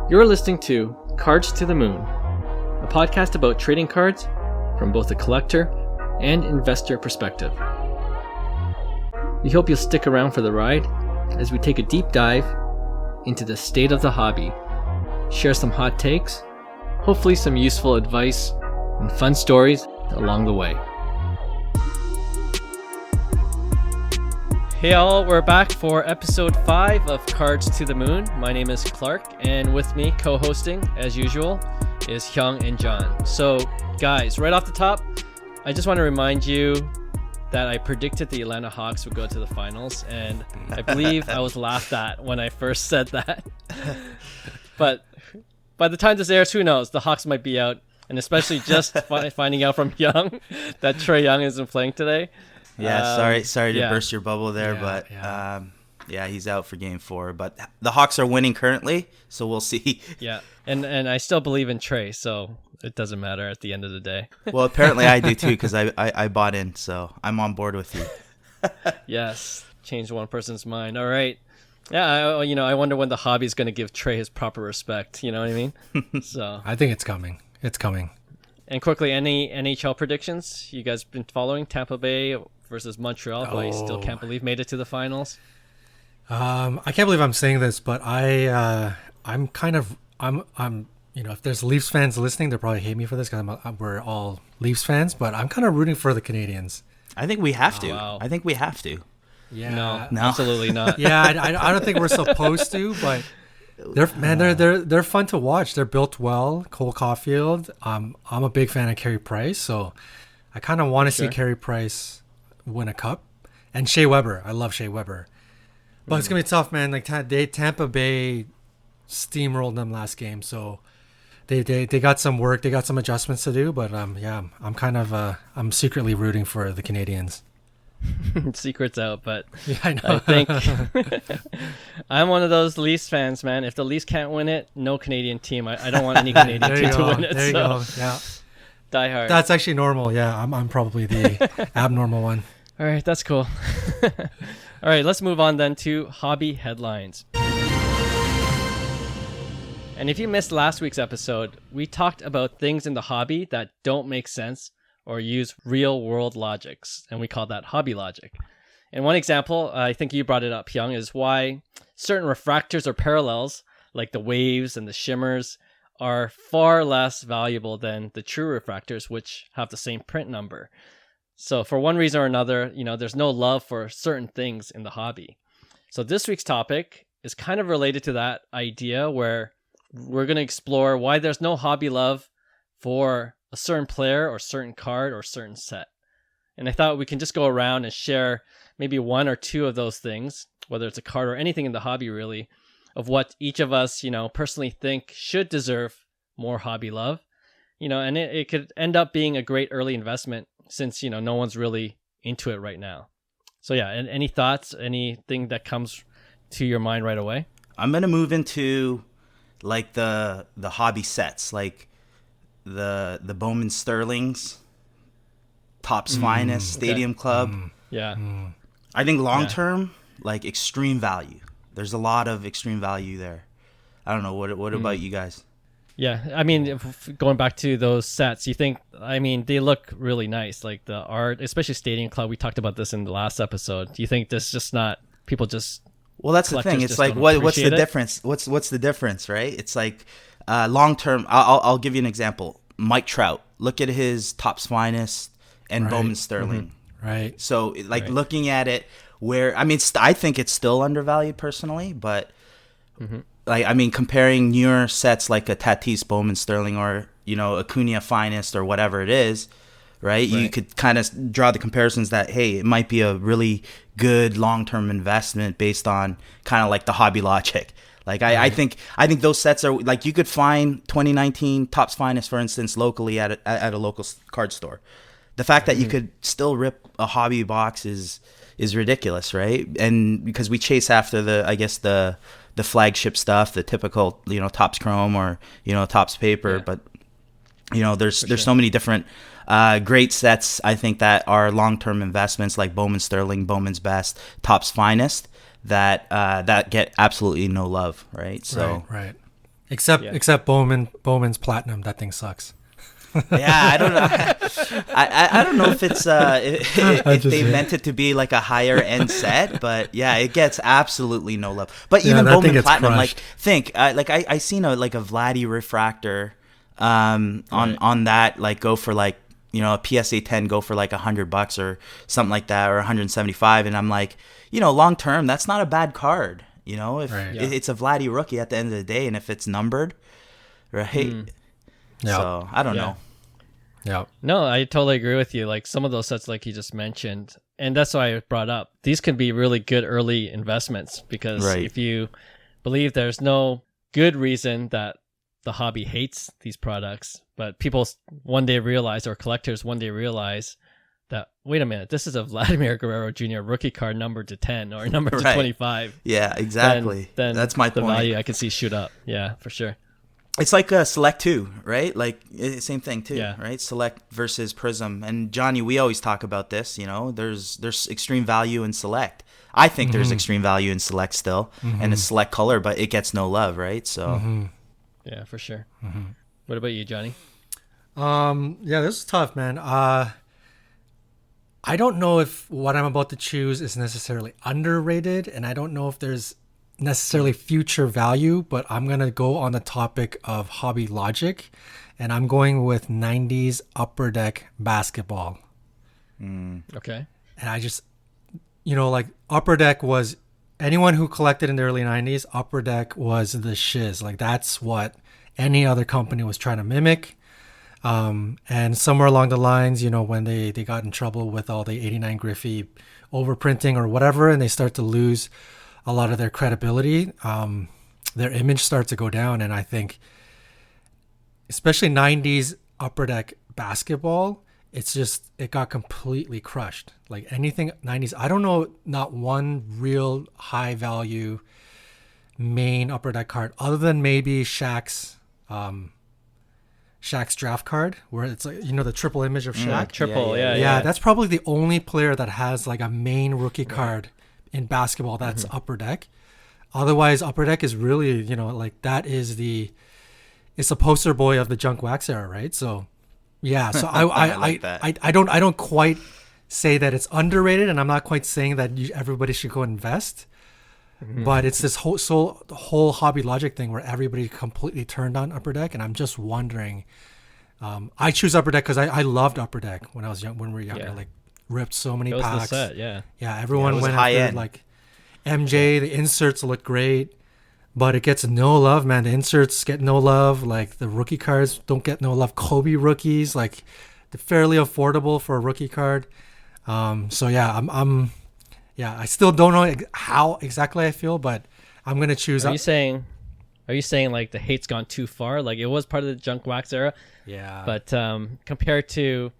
You're listening to Cards to the Moon, a podcast about trading cards from both a collector and investor perspective. We hope you'll stick around for the ride as we take a deep dive into the state of the hobby, share some hot takes, hopefully some useful advice, and fun stories along the way. Hey all, we're back for episode 5 of Cards to the Moon. My name is Clark, and with me co-hosting, as usual, is Hyung and John. So guys, right off the top, I just want to remind you that I predicted the Atlanta Hawks would go to the finals, and I believe I was laughed at when I first said that. But by the time this airs, who knows? The Hawks might be out, and especially just finding out from Hyung that Trae Young isn't playing today. Yeah, sorry to burst your bubble there, but he's out for Game 4. But the Hawks are winning currently, so we'll see. Yeah, and I still believe in Trae, so it doesn't matter at the end of the day. Well, apparently I do too, because I bought in, so I'm on board with you. Yes, change one person's mind. All right. Yeah, I wonder when the hobby is going to give Trae his proper respect. You know what I mean? So I think it's coming. It's coming. And quickly, any NHL predictions you guys been following? Tampa Bay versus Montreal, who I still can't believe made it to the finals. I can't believe I'm saying this, but I'm if there's Leafs fans listening, they'll probably hate me for this because we're all Leafs fans, but I'm kind of rooting for the Canadians. I think we have to. Wow. I think we have to. Yeah, no, absolutely not. Yeah, I don't think we're supposed to, but they're fun to watch. They're built well. Cole Caulfield. I'm a big fan of Carey Price, so I kind of want to see Carey Price win a cup, and Shea Weber. I love Shea Weber, but it's gonna be tough, man. Like Tampa Bay steamrolled them last game, so they got some work. They got some adjustments to do, but I'm secretly rooting for the Canadians. Secret's out, but yeah, I know. I think I'm one of those Leafs fans, man. If the Leafs can't win it, no Canadian team. I don't want any Canadian team to win it. There you go. Yeah, die hard. That's actually normal. Yeah, I'm probably the abnormal one. All right, that's cool. All right, let's move on then to hobby headlines. And if you missed last week's episode, we talked about things in the hobby that don't make sense or use real-world logics, and we call that hobby logic. And one example, I think you brought it up, Hyung, is why certain refractors or parallels, like the waves and the shimmers, are far less valuable than the true refractors, which have the same print number. So for one reason or another, there's no love for certain things in the hobby. So this week's topic is kind of related to that idea, where we're going to explore why there's no hobby love for a certain player or certain card or certain set. And I thought we can just go around and share maybe one or two of those things, whether it's a card or anything in the hobby really, of what each of us, personally think should deserve more hobby love. And it could end up being a great early investment since, no one's really into it right now. So yeah, and any thoughts, anything that comes to your mind right away? I'm going to move into like the hobby sets, like the Bowman Sterlings, Topps Finest, Stadium Club. Yeah. I think long term, like extreme value. There's a lot of extreme value there. I don't know. What about you guys? Yeah, I mean, going back to those sets, you think, they look really nice, like the art, especially Stadium Club. We talked about this in the last episode. Do you think this just not, people just... Well, that's the thing. It's like, what's the difference? What's the difference, right? It's like long term. I'll give you an example. Mike Trout. Look at his Topps Finest and Bowman Sterling. Mm-hmm. Right. So, looking at it, I think it's still undervalued personally, but comparing newer sets like a Tatis Bowman Sterling or Acuna Finest or whatever it is, right? You could kind of draw the comparisons that, hey, it might be a really good long-term investment based on kind of like the hobby logic. Like I think those sets are like, you could find 2019 Topps Finest, for instance, locally at a local card store. The fact that you could still rip a hobby box is ridiculous, right? And because we chase after the flagship stuff, the typical Topps Chrome or Topps paper, but there's so many different great sets, I think, that are long-term investments like Bowman Sterling, Bowman's Best, Topps Finest, that get absolutely no love, right? So right. Except Bowman's platinum. That thing sucks. Yeah, I don't know. I don't know if it's if they meant it to be like a higher end set, but yeah, it gets absolutely no love. But even Bowman Platinum, crushed. I seen a Vladdy refractor on that, like go for like, you know, a PSA 10 go for like $100 or something like that, or 175, and I'm like, you know, long term that's not a bad card. You know, if it's a Vladdy rookie at the end of the day, and if it's numbered, right? So I don't know. Yeah. No, I totally agree with you. Like some of those sets, like you just mentioned, and that's why I brought up, these can be really good early investments, because if you believe there's no good reason that the hobby hates these products, but people one day realize, or collectors one day realize that, wait a minute, this is a Vladimir Guerrero Jr. rookie card numbered to 10 or numbered to 25. Yeah, exactly. Then that's my point. The value I can see shoot up. Yeah, for sure. It's like a Select 2, right? Like, same thing too, Yeah. right? Select versus Prism. And Johnny, we always talk about this, you know, there's extreme value in Select. I think there's extreme value in Select still, and a Select color, but it gets no love, right? So, yeah, for sure. What about you, Johnny? Yeah, this is tough, man. I don't know if what I'm about to choose is necessarily underrated, and I don't know if there's necessarily future value, but I'm going to go on the topic of hobby logic, and I'm going with 90s Upper Deck basketball. Okay. And I just, you know, like Upper Deck was, anyone who collected in the early 90s, Upper Deck was the shiz. Like that's what any other company was trying to mimic. And somewhere along the lines, you know, when they got in trouble with all the 89 Griffey overprinting or whatever, and they start to lose a lot of their credibility, their image starts to go down. And I think especially 90s Upper Deck basketball, it got completely crushed. Like anything 90s, I don't know, not one real high value main Upper Deck card other than maybe Shaq's draft card, where it's like, you know, the triple image of Shaq. Triple, yeah. That's probably the only player that has like a main rookie card in basketball that's Upper Deck. Otherwise, Upper Deck is really, you know, like it's a poster boy of the junk wax era, right? So yeah, so I don't quite say that it's underrated, and I'm not quite saying that everybody should go invest. But it's this whole hobby logic thing where everybody completely turned on Upper Deck, and I'm just wondering. I choose Upper Deck because I loved Upper Deck when I was young, when we were younger. Like ripped so many it was packs. The set, yeah. Everyone went high after end. like MJ. The inserts look great, but it gets no love, man. The inserts get no love. Like the rookie cards don't get no love. Kobe rookies, like they're fairly affordable for a rookie card. So yeah, I still don't know how exactly I feel, but I'm gonna choose. Are you saying like the hate's gone too far? Like it was part of the junk wax era, but compared to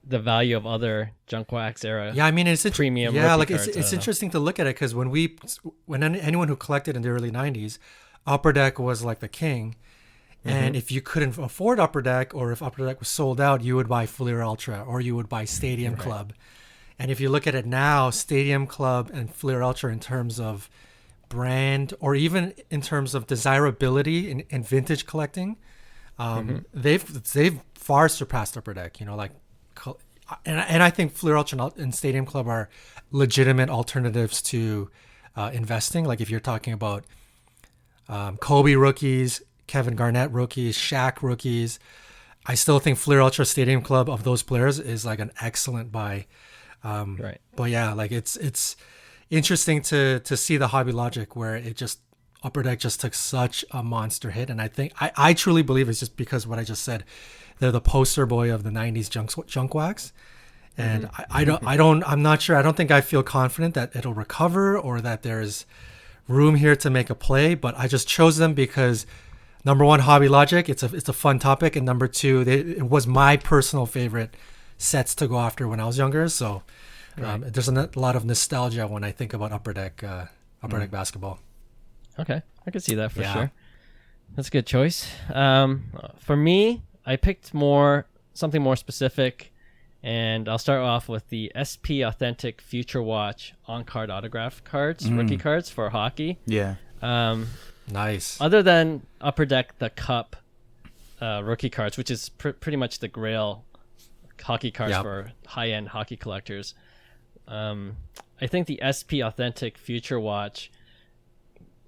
the value of other junk wax era, I mean it's premium. Yeah, like cards, it's interesting to look at it, because when anyone who collected in the early 90s, Upper Deck was like the king. And if you couldn't afford Upper Deck, or if Upper Deck was sold out, you would buy Fleer Ultra, or you would buy Stadium Club. And if you look at it now, Stadium Club and Fleer Ultra, in terms of brand, or even in terms of desirability in vintage collecting, they've far surpassed Upper Deck. You know, like, and I think Fleer Ultra and Stadium Club are legitimate alternatives to investing. Like if you're talking about Kobe rookies, Kevin Garnett rookies, Shaq rookies, I still think Fleer Ultra, Stadium Club, of those players, is like an excellent buy. But yeah, like it's interesting to see the hobby logic where Upper Deck just took such a monster hit. And I think I truly believe it's just because what I just said, they're the poster boy of the 90s junk wax. And I'm not sure. I don't think I feel confident that it'll recover, or that there's room here to make a play, but I just chose them because number one, hobby logic, it's a fun topic. And number two, it was my personal favorite sets to go after when I was younger. So there's a lot of nostalgia when I think about Upper Deck basketball. Okay, I can see that for sure. That's a good choice. For me, I picked something more specific, and I'll start off with the SP Authentic Future Watch on-card autograph cards, rookie cards for hockey. Yeah. Nice. Other than Upper Deck, the Cup rookie cards, which is pretty much the Grail hockey cards for high-end hockey collectors. I think the SP Authentic Future Watch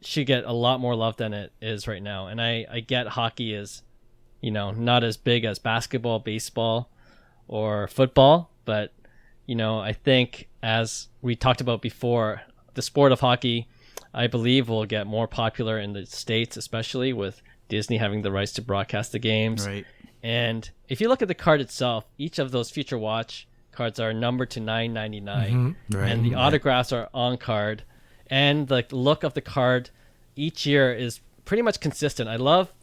should get a lot more love than it is right now. And I get hockey is, not as big as basketball, baseball, or football. But, I think as we talked about before, the sport of hockey, I believe, will get more popular in the States, especially with Disney having the rights to broadcast the games. Right. And if you look at the card itself, each of those Future Watch cards are numbered to 999, Right. and the autographs are on card, and the look of the card each year is pretty much consistent. I love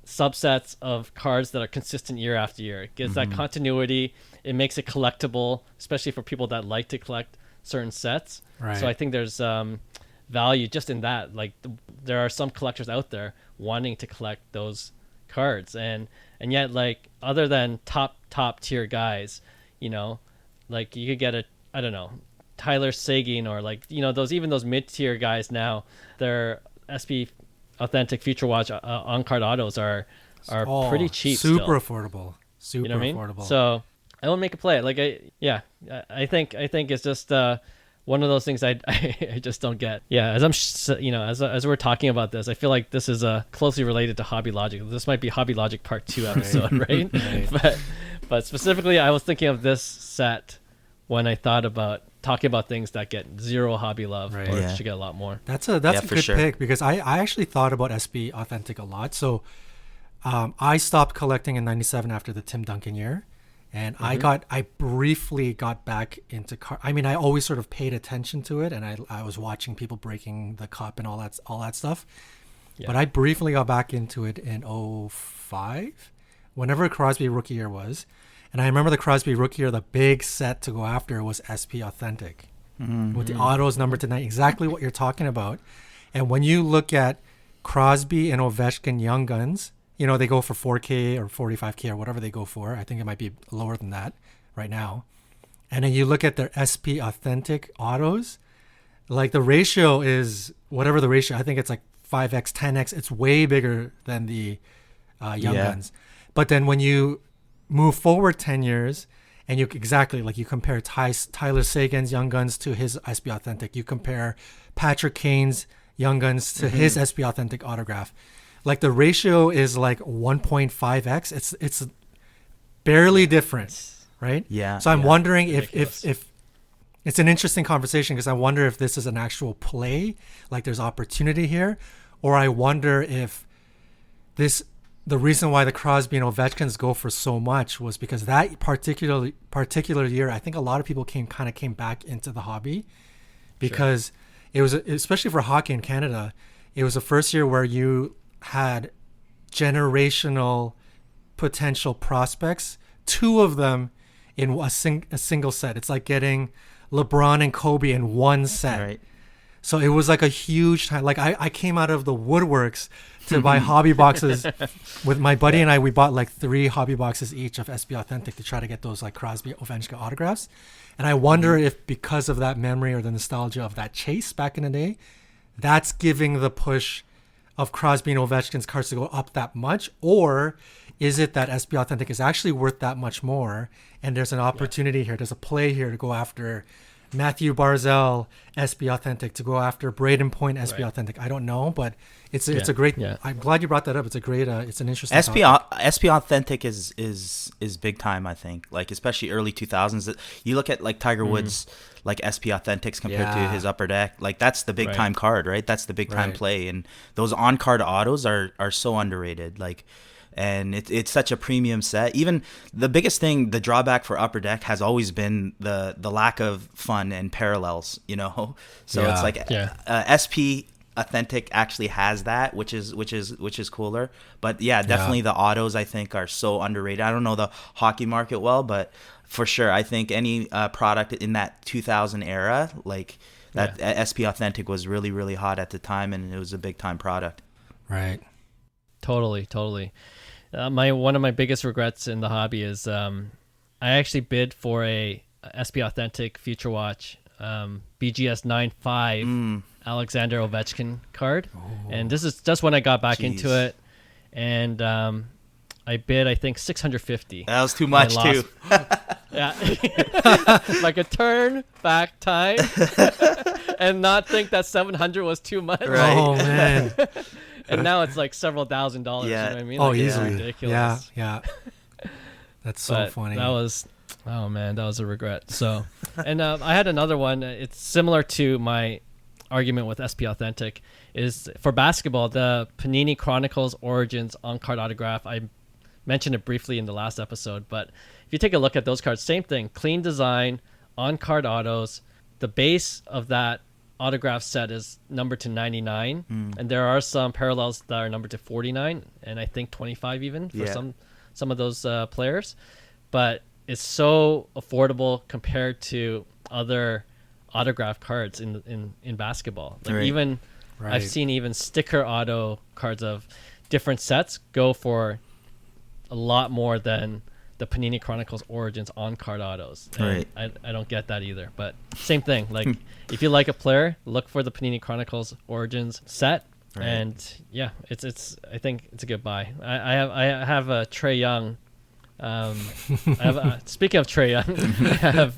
subsets of cards that are consistent year after year. It gives that continuity. It makes it collectible, especially for people that like to collect certain sets. Right. So I think there's value just in that. Like there are some collectors out there wanting to collect those cards, and yet, like, other than top tier guys, like you could get Tyler Seguin, or like those mid-tier guys now, their SP Authentic Future Watch on card autos are pretty cheap, super still. affordable, super You know what I mean? affordable. So I won't make a play. Like I think it's just one of those things I just don't get. Yeah, as we're talking about this, I feel like this is closely related to Hobby Logic. This might be Hobby Logic Part 2 episode, right? Right. But specifically, I was thinking of this set when I thought about talking about things that get zero hobby love, Right. or Yeah. should get a lot more. That's a for good sure. pick, because I actually thought about SP Authentic a lot. So I stopped collecting in '97 after the Tim Duncan year, and I briefly got back into I mean, I always sort of paid attention to it, and I was watching people breaking the cup and all that stuff. Yeah. But I briefly got back into it in '05, whenever Crosby rookie year was. And I remember the Crosby rookie year, the big set to go after was SP Authentic, with the autos numbered to 9, exactly what you're talking about. And when you look at Crosby and Ovechkin Young Guns, they go for 4K or 45K or whatever they go for. I think it might be lower than that right now. And then you look at their SP Authentic autos, like the ratio is whatever the ratio. I think it's like 5x, 10x. It's way bigger than the Young Guns. But then when you move forward 10 years, and you compare Tyler Seguin's Young Guns to his SP Authentic. You compare Patrick Kane's Young Guns to his SP Authentic autograph. Like the ratio is like 1.5x. It's barely different, right? Yeah. So I'm wondering if Ridiculous. it's an interesting conversation, because I wonder if this is an actual play, like there's opportunity here, or I wonder if the reason why the Crosby and Ovechkins go for so much was because that particular year, I think a lot of people came back into the hobby, because it was, especially for hockey in Canada, it was the first year where you had generational potential prospects, 2 of them in a single set. It's like getting LeBron and Kobe in one set. Right. So it was like a huge time. Like I came out of the woodworks to buy hobby boxes with my buddy and I. We bought like 3 hobby boxes each of SP Authentic to try to get those like Crosby, Ovechkin autographs. And I wonder if because of that memory or the nostalgia of that chase back in the day, that's giving the push of Crosby and Ovechkin's cards to go up that much, or is it that SP Authentic is actually worth that much more, and there's an opportunity here, there's a play here to go after Matthew Barzal SP Authentic, to go after Braden Point SP Authentic. I don't know, but it's a great. I'm glad you brought that up. It's a great. It's an interesting. SP Authentic is big time. I think, like especially early 2000s. You look at like Tiger Woods, like SP Authentics compared to his Upper Deck. Like that's the big time card, right? That's the big time play, and those on card autos are so underrated. Like. And it's such a premium set. Even the biggest thing, the drawback for Upper Deck has always been the lack of fun and parallels, So it's like SP Authentic actually has that, which is cooler. But definitely the autos I think are so underrated. I don't know the hockey market well, but for sure I think any product in that 2000 era, like that SP Authentic was really, really hot at the time, and it was a big time product. Right. Totally. One of my biggest regrets in the hobby is I actually bid for a SP Authentic Future Watch BGS 9.5 Alexander Ovechkin card. And this is just when I got back into it. And I bid, I think, 650. That was too much, too. Yeah. Like a turn back time and not think that 700 was too much. Right. Oh, man. And now it's like several $1,000s. Yeah. You know what I mean? Oh, Like, it's easily. ridiculous. Yeah. That's so But funny. that was, oh man, that was a regret. So, and I had another one. It's similar to my argument with SP Authentic. Is for basketball, the Panini Chronicles Origins on-card autograph. I mentioned it briefly in the last episode, but if you take a look at those cards, same thing, clean design, on-card autos. The base of that autograph set is numbered to 99, and there are some parallels that are numbered to 49, and I think 25 even for some of those players. But it's so affordable compared to other autograph cards in basketball. Like even I've seen even sticker auto cards of different sets go for a lot more than the Panini Chronicles Origins on-card autos. And I don't get that either. But same thing. Like if you like a player, look for the Panini Chronicles Origins set. And yeah, it's I think it's a good buy. I have a Trae Young. Speaking of Trae Young,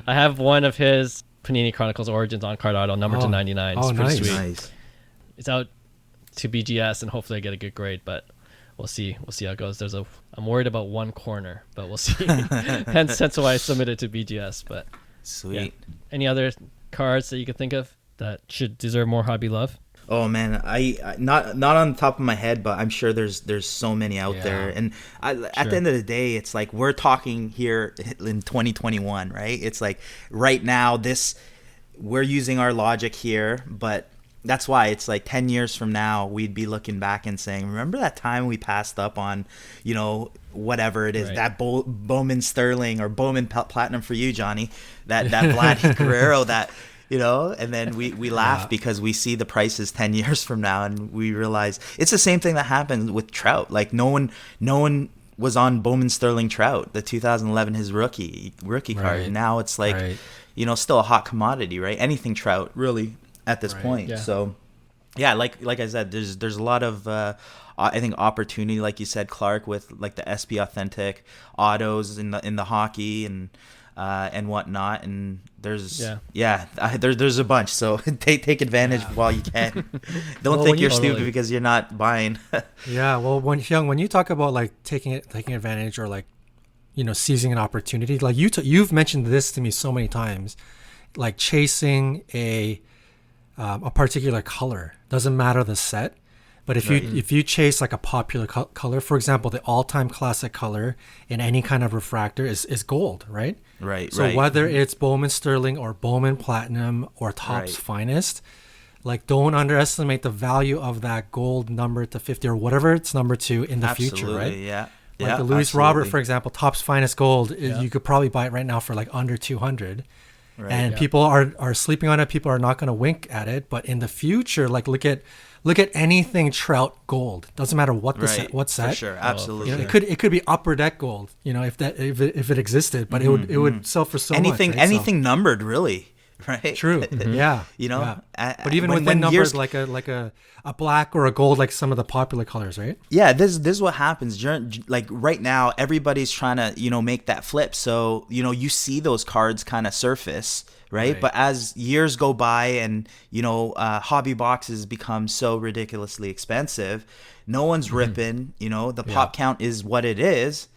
I have one of his Panini Chronicles Origins on-card auto numbered to 99. It's pretty sweet. Nice. It's out to BGS, and hopefully I get a good grade, but we'll see how it goes. I'm worried about one corner, but we'll see. Hence why I submitted to BGS. But sweet. Yeah. Any other cards that you could think of that should deserve more hobby love? Oh man, I not on the top of my head, but I'm sure there's so many out there. And at the end of the day, it's like we're talking here in 2021, right? It's like right now we're using our logic here, but that's why it's like 10 years from now, we'd be looking back and saying, remember that time we passed up on, whatever it is, that Bowman Sterling or Bowman Platinum for you, Johnny, that Vlad Guerrero, that, and then we laugh because we see the prices 10 years from now and we realize it's the same thing that happened with Trout. Like no one was on Bowman Sterling Trout, the 2011, his rookie card. And now it's like, still a hot commodity, right? Anything Trout really at this point. So yeah, like I said, there's a lot of I think opportunity, like you said, Clark, with like the SP Authentic autos in the hockey and whatnot, and there's a bunch, so take advantage while you can. Don't think you're stupid because you're not buying. Well, when you talk about like taking advantage or like seizing an opportunity, like you've mentioned this to me so many times, like chasing a particular color, doesn't matter the set, but if you chase like a popular color, for example, the all-time classic color in any kind of refractor is gold, right? So whether it's Bowman Sterling or Bowman Platinum or Topps Finest, like don't underestimate the value of that gold number to 50 or whatever it's number to in the future, right? Like the Louis Robert, for example, Topps Finest gold, you could probably buy it right now for like under 200. And people are sleeping on it. People are not going to wink at it. But in the future, like look at anything Trout gold. Doesn't matter what what set. For sure, absolutely. It could be upper deck gold. If it existed, but it would sell for so much. Anything numbered, really. Right. True. Yeah. But even when numbers like a black or a gold, like some of the popular colors, right? Yeah. This is what happens. Like right now, everybody's trying to make that flip. So you see those cards kind of surface, right? But as years go by and hobby boxes become so ridiculously expensive, no one's ripping. The pop count is what it is,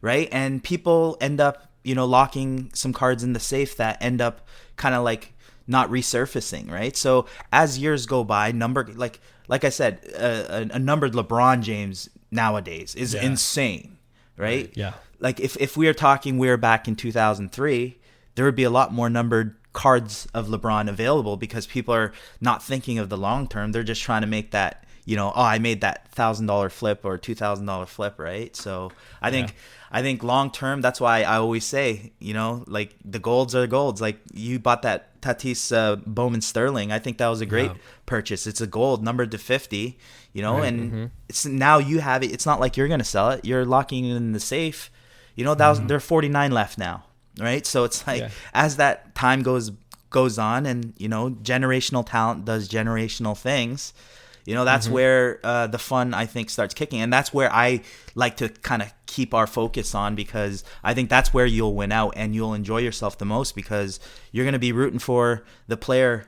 right? And people end up locking some cards in the safe that end up kind of like not resurfacing, right? So as years go by, like I said, a numbered LeBron James nowadays is insane, right? Yeah. Like if we are back in 2003, there would be a lot more numbered cards of LeBron available because people are not thinking of the long term. They're just trying to make that, I made that $1,000 flip or $2,000 flip, right? So I think long term, that's why I always say, like the golds are the golds. Like you bought that Tatis Bowman Sterling. I think that was a great purchase. It's a gold numbered to 50, and it's now you have it. It's not like you're going to sell it. You're locking it in the safe. There are 49 left now, right? So it's like as that time goes goes on, and generational talent does generational things, that's where the fun, I think, starts kicking. And that's where I like to kind of keep our focus on, because I think that's where you'll win out and you'll enjoy yourself the most, because you're going to be rooting for the player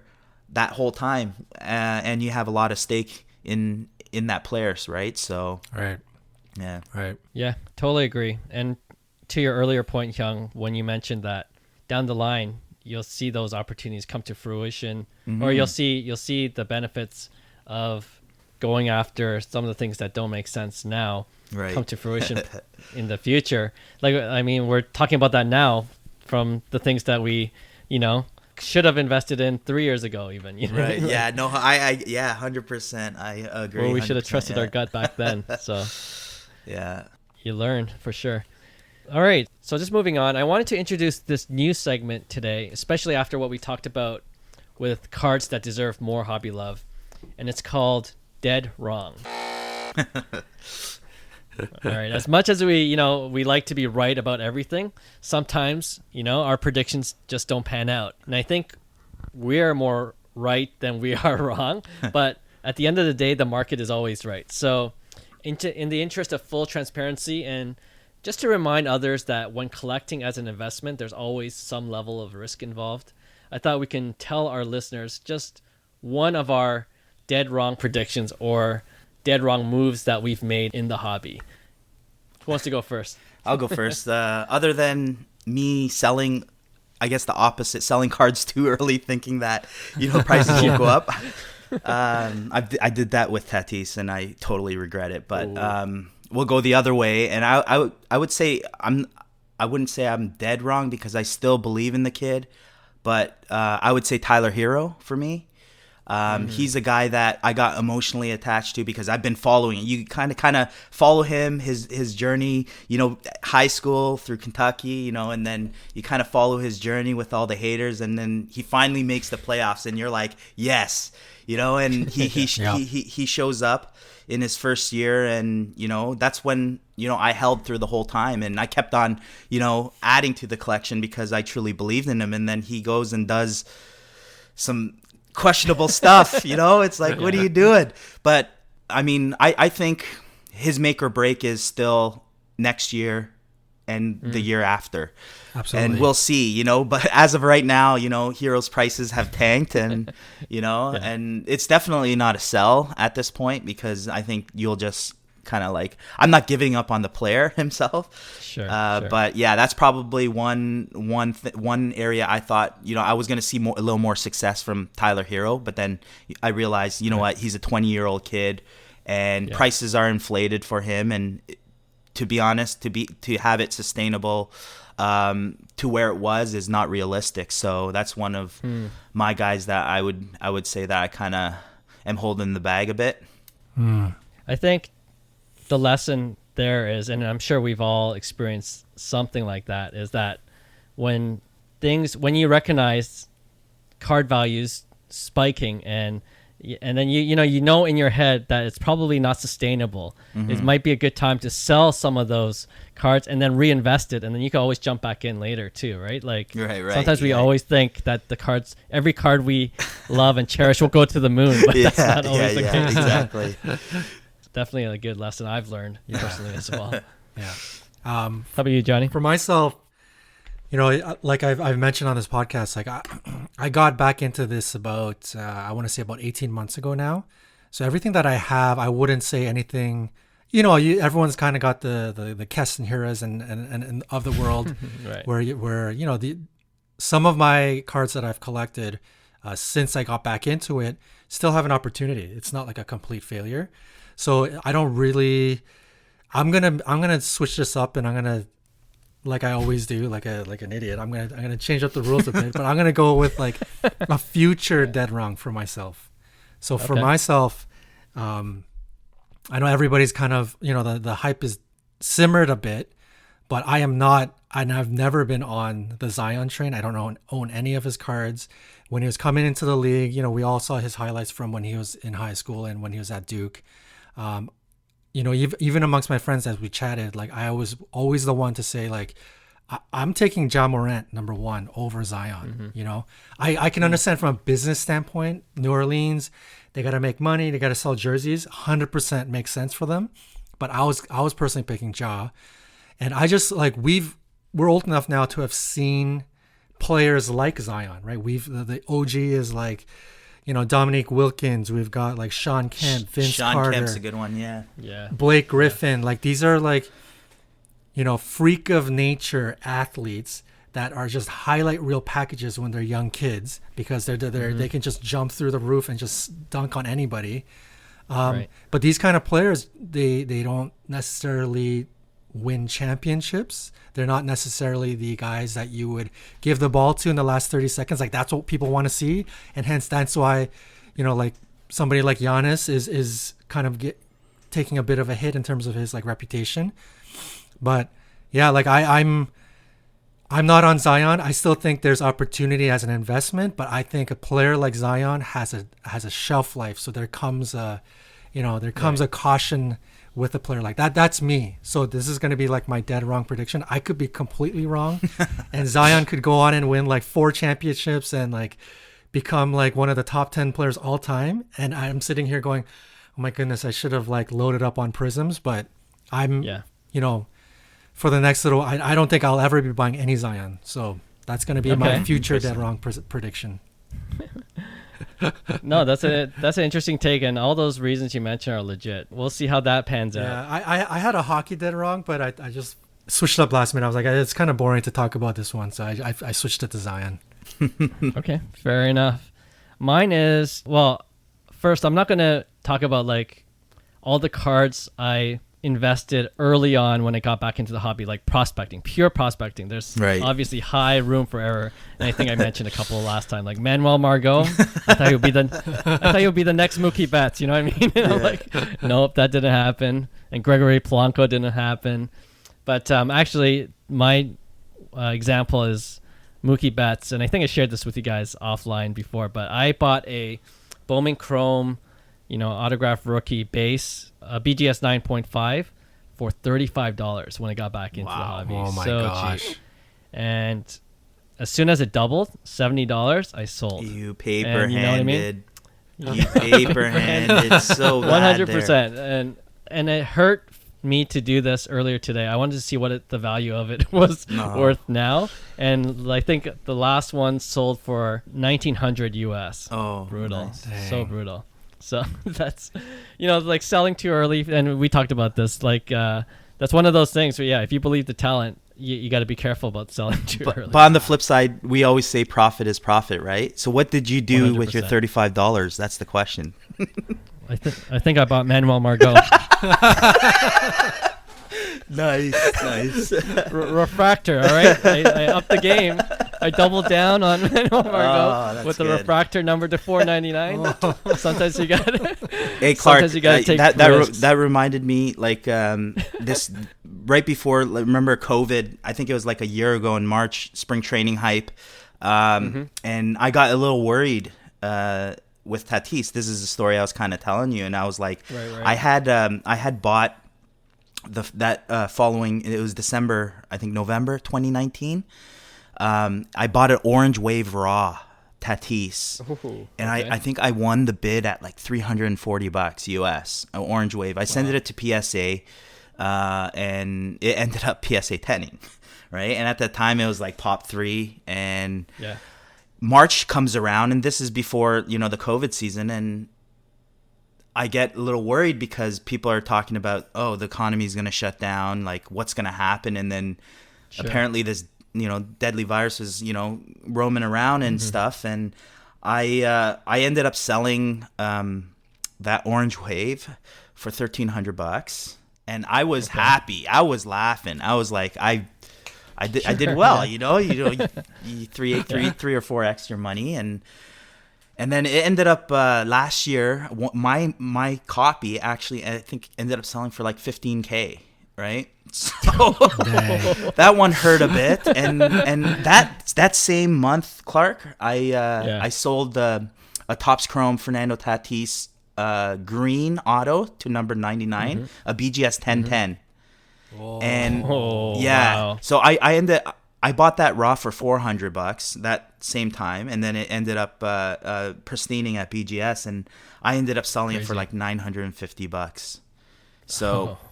that whole time, and you have a lot of stake in that player, right? So Right. yeah. Right. Yeah, totally agree. And to your earlier point, Hyung, when you mentioned that down the line you'll see those opportunities come to fruition, or you'll see the benefits of going after some of the things that don't make sense now come to fruition in the future. Like, I mean, we're talking about that now from the things that we, should have invested in 3 years ago, even. Right. Yeah. No. I 100%. I agree. Well, we should have trusted our gut back then. So. Yeah. You learn for sure. All right. So just moving on, I wanted to introduce this new segment today, especially after what we talked about with cards that deserve more hobby love, and it's called Dead Wrong. All right. As much as we like to be right about everything, sometimes, our predictions just don't pan out. And I think we're more right than we are wrong. But at the end of the day, the market is always right. So in the interest of full transparency, and just to remind others that when collecting as an investment, there's always some level of risk involved, I thought we can tell our listeners just one of our dead wrong predictions or dead wrong moves that we've made in the hobby. Who wants to go first? I'll go first. Other than me selling, I guess the opposite, selling cards too early, thinking that prices will go up. I did that with Tatis, and I totally regret it. But we'll go the other way, and I would say I wouldn't say I'm dead wrong, because I still believe in the kid, but I would say Tyler Hero for me. He's a guy that I got emotionally attached to because I've been following it. You kind of follow him, his journey, high school through Kentucky, and then you kind of follow his journey with all the haters, and then he finally makes the playoffs, and you're like, yes, and he shows up in his first year, and that's when I held through the whole time, and I kept on adding to the collection because I truly believed in him. And then he goes and does some questionable stuff, it's like, what are you doing? But I mean, I think his make or break is still next year and the year after. Absolutely. And we'll see, but as of right now, Hero's prices have tanked, and and it's definitely not a sell at this point, because I think you'll just kind of like, I'm not giving up on the player himself. Sure. But yeah, that's probably one area I thought, I was going to see a little more success from Tyler Hero, but then I realized, what, he's a 20-year-old kid, and prices are inflated for him, and to be honest, to have it sustainable to where it was is not realistic. So that's one of my guys that I would say that I kind of am holding the bag a bit. I think the lesson there is, and I'm sure we've all experienced something like that, is that when you recognize card values spiking, and then you know in your head that it's probably not sustainable, it might be a good time to sell some of those cards and then reinvest it, and then you can always jump back in later too, right? Like, right. Sometimes we always think that every card we love and cherish will go to the moon, but that's not always the case. Exactly. Definitely a good lesson I've learned personally as well. Yeah. How about you, Johnny? For myself, like I've mentioned on this podcast, like I got back into this about, I want to say about 18 months ago now. So everything that I have, I wouldn't say anything, everyone's kind of got the Keston Hiuras and of the world, Right. where some of my cards that I've collected since I got back into it still have an opportunity. It's not like a complete failure. So I don't really, I'm gonna switch this up, and I'm gonna, like I always do, like an idiot, I'm gonna change up the rules a bit, but I'm gonna go with like a future dead wrong for myself. So for myself, I know everybody's kind of, the hype is simmered a bit, but I am not, and I've never been on the Zion train. I don't own any of his cards. When he was coming into the league, we all saw his highlights from when he was in high school and when he was at Duke. Even amongst my friends as we chatted, like I was always the one to say, like, I'm taking Ja Morant number 1 over Zion. You know, I can understand from a business standpoint, New Orleans, they got to make money, they got to sell jerseys. 100% makes sense for them. But I was personally picking Ja, and I just like we're old enough now to have seen players like Zion, right? The OG is like, you know, Dominique Wilkins. We've got like Sean Kemp, Vince Carter. Sean Kemp's a good one, yeah. Blake Griffin. Like these are like, you know, freak of nature athletes that are just highlight reel packages when they're young kids because they can just jump through the roof and just dunk on anybody. But these kind of players, they don't necessarily win championships. They're not necessarily the guys that you would give the ball to in the last 30 seconds. Like that's what people want to see. And hence that's why, you know, like somebody like Giannis is kind of taking a bit of a hit in terms of his like reputation. But yeah, like I'm not on Zion. I still think there's opportunity as an investment, but I think a player like Zion has a shelf life. So there comes a caution with a player like that. That's me. So this is going to be like my dead wrong prediction. I could be completely wrong, and Zion could go on and win like 4 championships and like become like one of the top 10 players all time. And I'm sitting here going, oh my goodness, I should have like loaded up on Prisms, but you know, for the next little, I don't think I'll ever be buying any Zion. So that's going to be my future dead wrong prediction. No, that's an interesting take, and all those reasons you mentioned are legit. We'll see how that pans out. Yeah, I had a hockey dead wrong, but I just switched up last minute. I was like, it's kind of boring to talk about this one, so I switched it to Zion. Okay, fair enough. Mine is, well, first, I'm not going to talk about like all the cards I invested early on when I got back into the hobby, like prospecting, pure prospecting. There's obviously high room for error, and I think I mentioned a couple last time, like Manuel Margot. I thought he would be the next Mookie Betts. You know what I mean? And I'm like, nope, that didn't happen. And Gregory Polanco didn't happen. But actually, my example is Mookie Betts, and I think I shared this with you guys offline before. But I bought a Bowman Chrome, you know, autograph rookie base, BGS 9.5 for $35 when I got back into the hobby. Oh my gosh. Cheap. And as soon as it doubled, $70, I sold. You paper-handed. You know what I mean? You paper-handed. So bad 100%. there. And it hurt me to do this earlier today. I wanted to see what the value of it was worth now. And I think the last one sold for $1,900 US. Oh, brutal. Nice. So brutal. So that's, you know, like selling too early. And we talked about this. Like, that's one of those things where, yeah, if you believe the talent, you got to be careful about selling too early. But on the flip side, we always say profit is profit, right? So what did you do 100%. with your $35? That's the question. I think I bought Manuel Margot. Nice. Refractor, all right? I upped the game. I doubled down on Manuel Margot with the refractor number to $4.99. Sometimes you got Hey Clark, sometimes you got to take risks. that reminded me, like this right before, remember COVID? I think it was like a year ago in March, spring training hype, and I got a little worried with Tatis. This is the story I was kind of telling you, and I was like, I had bought that following, it was November 2019. I bought an Orange Wave Raw Tatis, and I think I won the bid at like $340 US. An Orange Wave. I sent it to PSA, and it ended up PSA 10ing, right? And at that time it was like Pop 3, and March comes around, and this is before, you know, the COVID season, and I get a little worried because people are talking about, oh, the economy is going to shut down, like what's going to happen, and then apparently this, you know, deadly virus is, you know, roaming around and stuff, and I ended up selling that Orange Wave for $1,300, and I was happy. I was laughing. I was like, I did well, you know, you 3 or 4x your money, and then it ended up last year. My copy actually, I think, ended up selling for like $15K, right? So that one hurt a bit, and that same month, Clark, I sold a Topps Chrome Fernando Tatis green auto to number 99, a BGS 1010. And Oh, yeah, wow. so I bought that raw for $400 that same time, and then it ended up pristining at BGS, and I ended up selling it for Crazy. like $950. So Oh,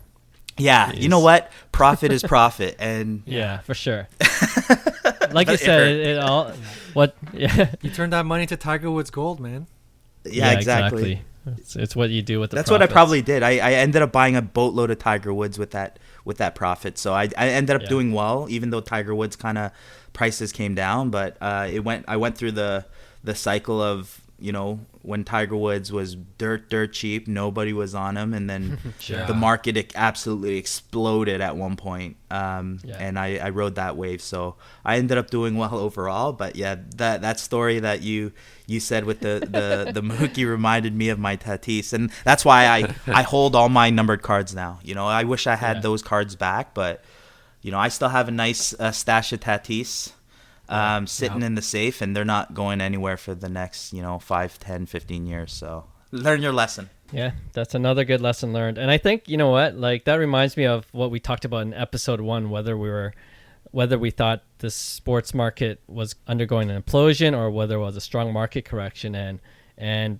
yeah, you know jeez. what? Profit is profit, and Yeah, for sure. Like But you it said, hurt. it all what yeah. You turned that money to Tiger Woods gold, man. yeah, exactly. It's what you do with the That's what I profits. probably did. I ended up buying a boatload of Tiger Woods with that profit. So I ended up Yeah. doing well, even though Tiger Woods kind of prices came down. But I went through the cycle of, when Tiger Woods was dirt cheap, nobody was on him, and then Sure. the market absolutely exploded at one point. Yeah. And I rode that wave, so I ended up doing well overall. But yeah, that story that you said with the Mookie reminded me of my Tatis, and that's why I hold all my numbered cards now. I wish I had Yeah. those cards back, but I still have a nice stash of Tatis sitting in the safe, and they're not going anywhere for the next 5, 10, 15 years. So learn your lesson. Yeah, that's another good lesson learned. And I think, you know what, like that reminds me of what we talked about in episode 1, whether we thought the sports market was undergoing an implosion or whether it was a strong market correction. And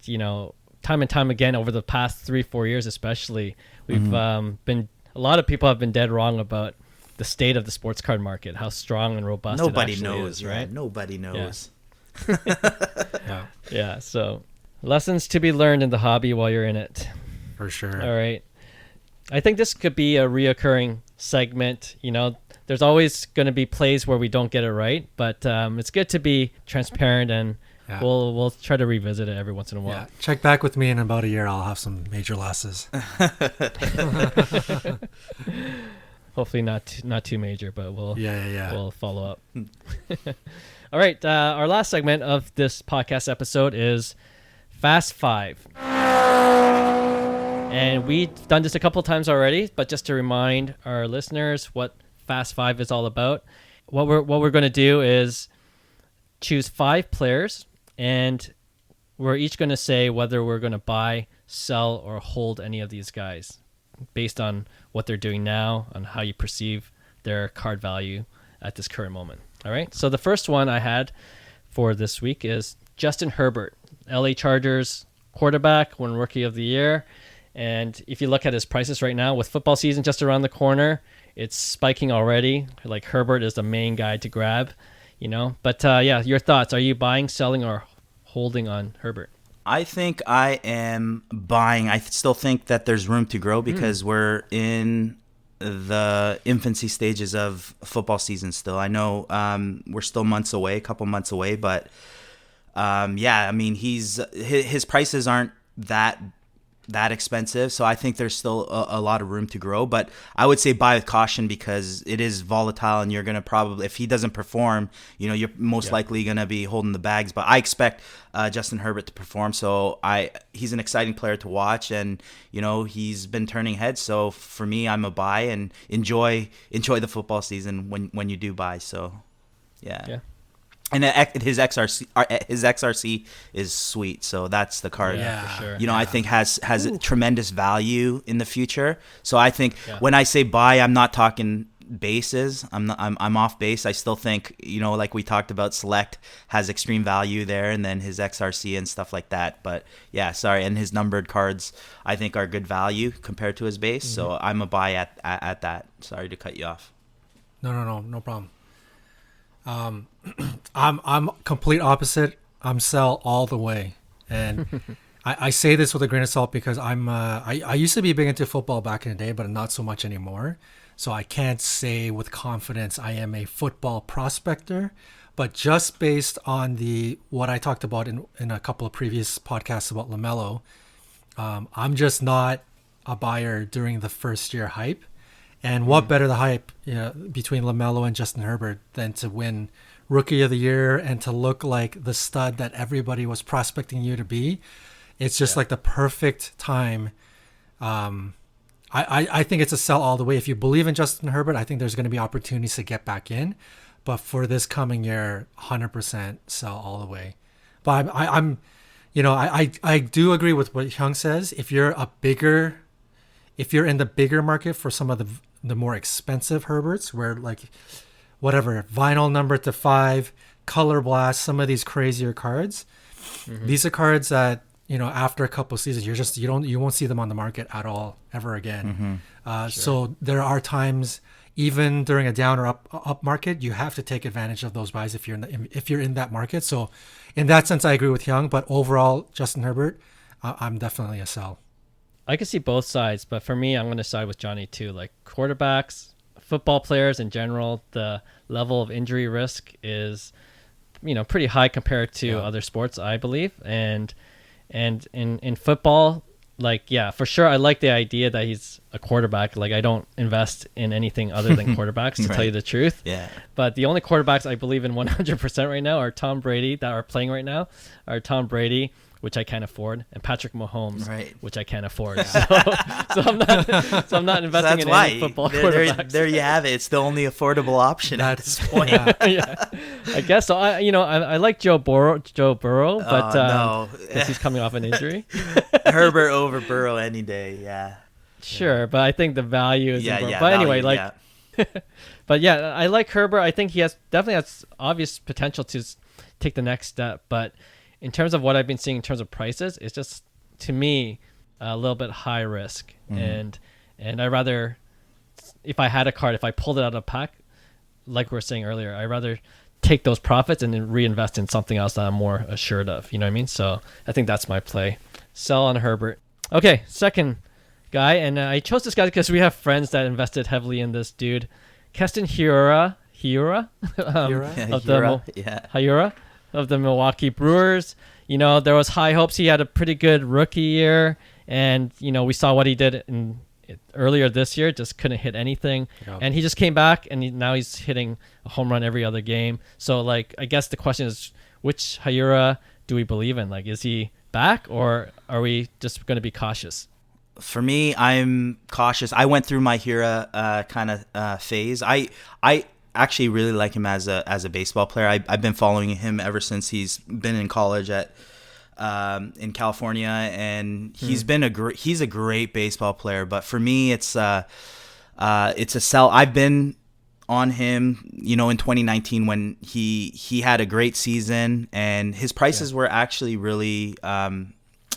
time and time again over the past 3-4 years especially, we've been a lot of people have been dead wrong about the state of the sports card market, how strong and robust Nobody it actually knows, is, right? Nobody knows. Yeah, Yeah, so lessons to be learned in the hobby while you're in it. for sure. All right. I think this could be a reoccurring segment. There's always going to be plays where we don't get it right, but it's good to be transparent, and Yeah. we'll try to revisit it every once in a while. Yeah, check back with me in about a year. I'll have some major losses. Hopefully not too major, but we'll Yeah. we'll follow up. All right, our last segment of this podcast episode is Fast Five, and we've done this a couple times already. But just to remind our listeners what Fast Five is all about, what we're going to do is choose 5 players, and we're each going to say whether we're going to buy, sell, or hold any of these guys based on what they're doing now, on how you perceive their card value at this current moment. All right. So the first one I had for this week is Justin Herbert, LA Chargers quarterback, won Rookie of the Year. And if you look at his prices right now, with football season just around the corner, it's spiking already. Like Herbert is the main guy to grab, But yeah, your thoughts. Are you buying, selling, or holding on Herbert? I think I am buying. I still think that there's room to grow because we're in the infancy stages of football season still. I know we're still a couple months away, but yeah, I mean, his prices aren't that expensive, so I think there's still a lot of room to grow. But I would say buy with caution because it is volatile, and you're gonna probably, if he doesn't perform, you're most likely gonna be holding the bags. But I expect Justin Herbert to perform, so he's an exciting player to watch, and he's been turning heads. So for me, I'm a buy, and enjoy the football season when you do buy. So yeah. And his XRC is sweet, so that's the card. Yeah. For sure. I think has tremendous value in the future. So I think when I say buy, I'm not talking bases. I'm off base. I still think like we talked about, Select has extreme value there, and then his XRC and stuff like that. But yeah, sorry, and his numbered cards I think are good value compared to his base. So I'm a buy at that. Sorry to cut you off. No problem. I'm complete opposite. I'm sell all the way, and I say this with a grain of salt because I used to be big into football back in the day, but not so much anymore. So I can't say with confidence I am a football prospector. But just based on what I talked about in a couple of previous podcasts about LaMelo, I'm just not a buyer during the first year hype. And what better the hype between LaMelo and Justin Herbert than to win Rookie of the Year and to look like the stud that everybody was prospecting you to be? It's just like the perfect time. I think it's a sell all the way. If you believe in Justin Herbert, I think there's going to be opportunities to get back in. But for this coming year, 100% sell all the way. But I do agree with what Hyung says. If you're in the bigger market for some of the more expensive Herberts, where like whatever vinyl number to 5, color blast, some of these crazier cards. These are cards that, you know, after a couple of seasons, you won't see them on the market at all ever again. So there are times, even during a down or up market, you have to take advantage of those buys if you're in that market. So in that sense, I agree with Hyung, but overall, Justin Herbert, I'm definitely a sell. I can see both sides, but for me, I'm going to side with Johnny too. Like quarterbacks, football players in general, the level of injury risk is, you know, pretty high compared to other sports, I believe. And in football, like, yeah, for sure, I like the idea that he's a quarterback. Like, I don't invest in anything other than quarterbacks, to tell you the truth. Yeah. But the only quarterbacks I believe in 100% right now are Tom Brady, that are playing right now, are Tom Brady, which I can't afford, and Patrick Mahomes, which I can't afford. So I'm not investing in any football quarterbacks. There you have it. It's the only affordable option at this point. Yeah. I guess so. I like Joe Burrow, but because he's coming off an injury. Herbert over Burrow any day. Yeah. Sure, but I think the value is in Burrow. But anyway, but yeah, I like Herbert. I think he definitely has obvious potential to take the next step, but in terms of what I've been seeing in terms of prices, it's just, to me, a little bit high risk. And I rather, if I had a card, if I pulled it out of a pack, like we were saying earlier, I'd rather take those profits and then reinvest in something else that I'm more assured of. You know what I mean? So I think that's my play. Sell on Herbert. Okay, second guy. And I chose this guy because we have friends that invested heavily in this dude. Keston Hiura. Hiura of the Milwaukee Brewers. You know, there was high hopes. He had a pretty good rookie year, and you know, we saw what he did earlier this year. Just couldn't hit anything, and he just came back, and now he's hitting a home run every other game. So, like, I guess the question is, which Hiura do we believe in? Like, is he back, or are we just going to be cautious? For me, I'm cautious. I went through my Hiura kind of phase. I actually really like him as a baseball player. I've been following him ever since he's been in college in California, and he's a great baseball player. But for me, it's a sell. I've been on him, you know, in 2019 when he had a great season, and his prices were actually really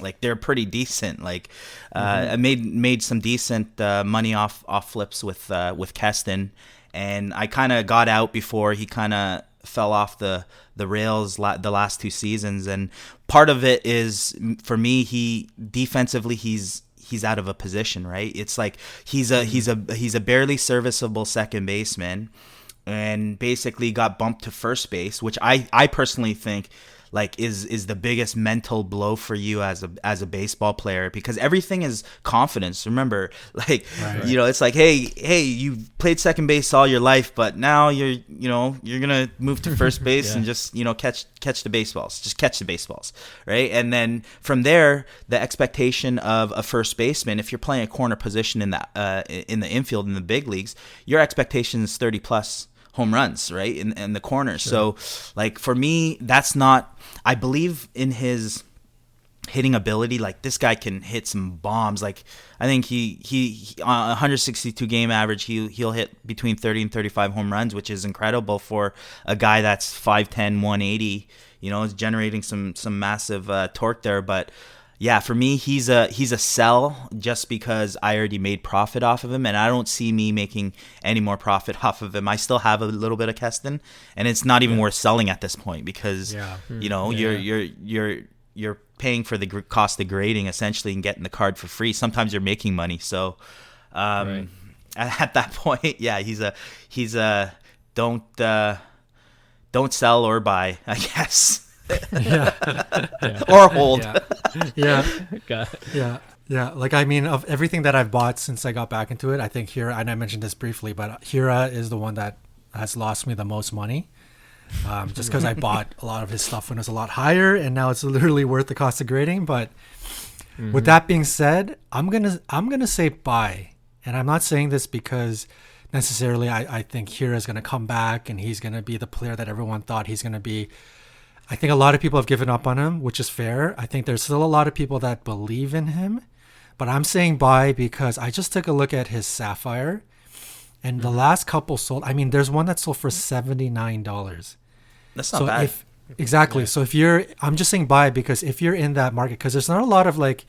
like, they're pretty decent. Like I made some decent money off flips with Keston. And I kind of got out before he kind of fell off the rails the last 2 seasons. And part of it is, for me, defensively he's out of a position, right? It's like he's a barely serviceable second baseman, and basically got bumped to first base, which I personally think, like, is the biggest mental blow for you as a baseball player, because everything is confidence. Remember, like, you know, it's like, hey, you played second base all your life, but now you're gonna move to first base and just, you know, catch the baseballs, just catch the baseballs, right? And then from there, the expectation of a first baseman, if you're playing a corner position in the infield in the big leagues, your expectation is 30 plus home runs, right, in the corner. Sure. So, like, for me, that's not, I believe in his hitting ability. Like, this guy can hit some bombs. Like, I think he on 162 game average, he'll hit between 30 and 35 home runs, which is incredible for a guy that's 5'10", 180. You know, is generating some massive torque there. But yeah, for me, he's a sell, just because I already made profit off of him, and I don't see me making any more profit off of him. I still have a little bit of Keston, and it's not even worth selling at this point, because you know, you're paying for the cost of grading essentially and getting the card for free. Sometimes you're making money, so at that point, yeah, he's a don't sell or buy, I guess. Or hold. Yeah. Like, I mean, of everything that I've bought since I got back into it, I think Hiura, and I mentioned this briefly, but Hiura is the one that has lost me the most money, just because I bought a lot of his stuff when it was a lot higher, and now it's literally worth the cost of grading. But with that being said, I'm gonna say buy, and I'm not saying this because necessarily I think Hiura is gonna come back and he's gonna be the player that everyone thought he's gonna be. I think a lot of people have given up on him, which is fair. I think there's still a lot of people that believe in him, but I'm saying buy because I just took a look at his Sapphire, And the last couple sold. I mean, there's one that sold for $79. That's not bad. Exactly. So if you're, I'm just saying buy, because if you're in that market, because there's not a lot of like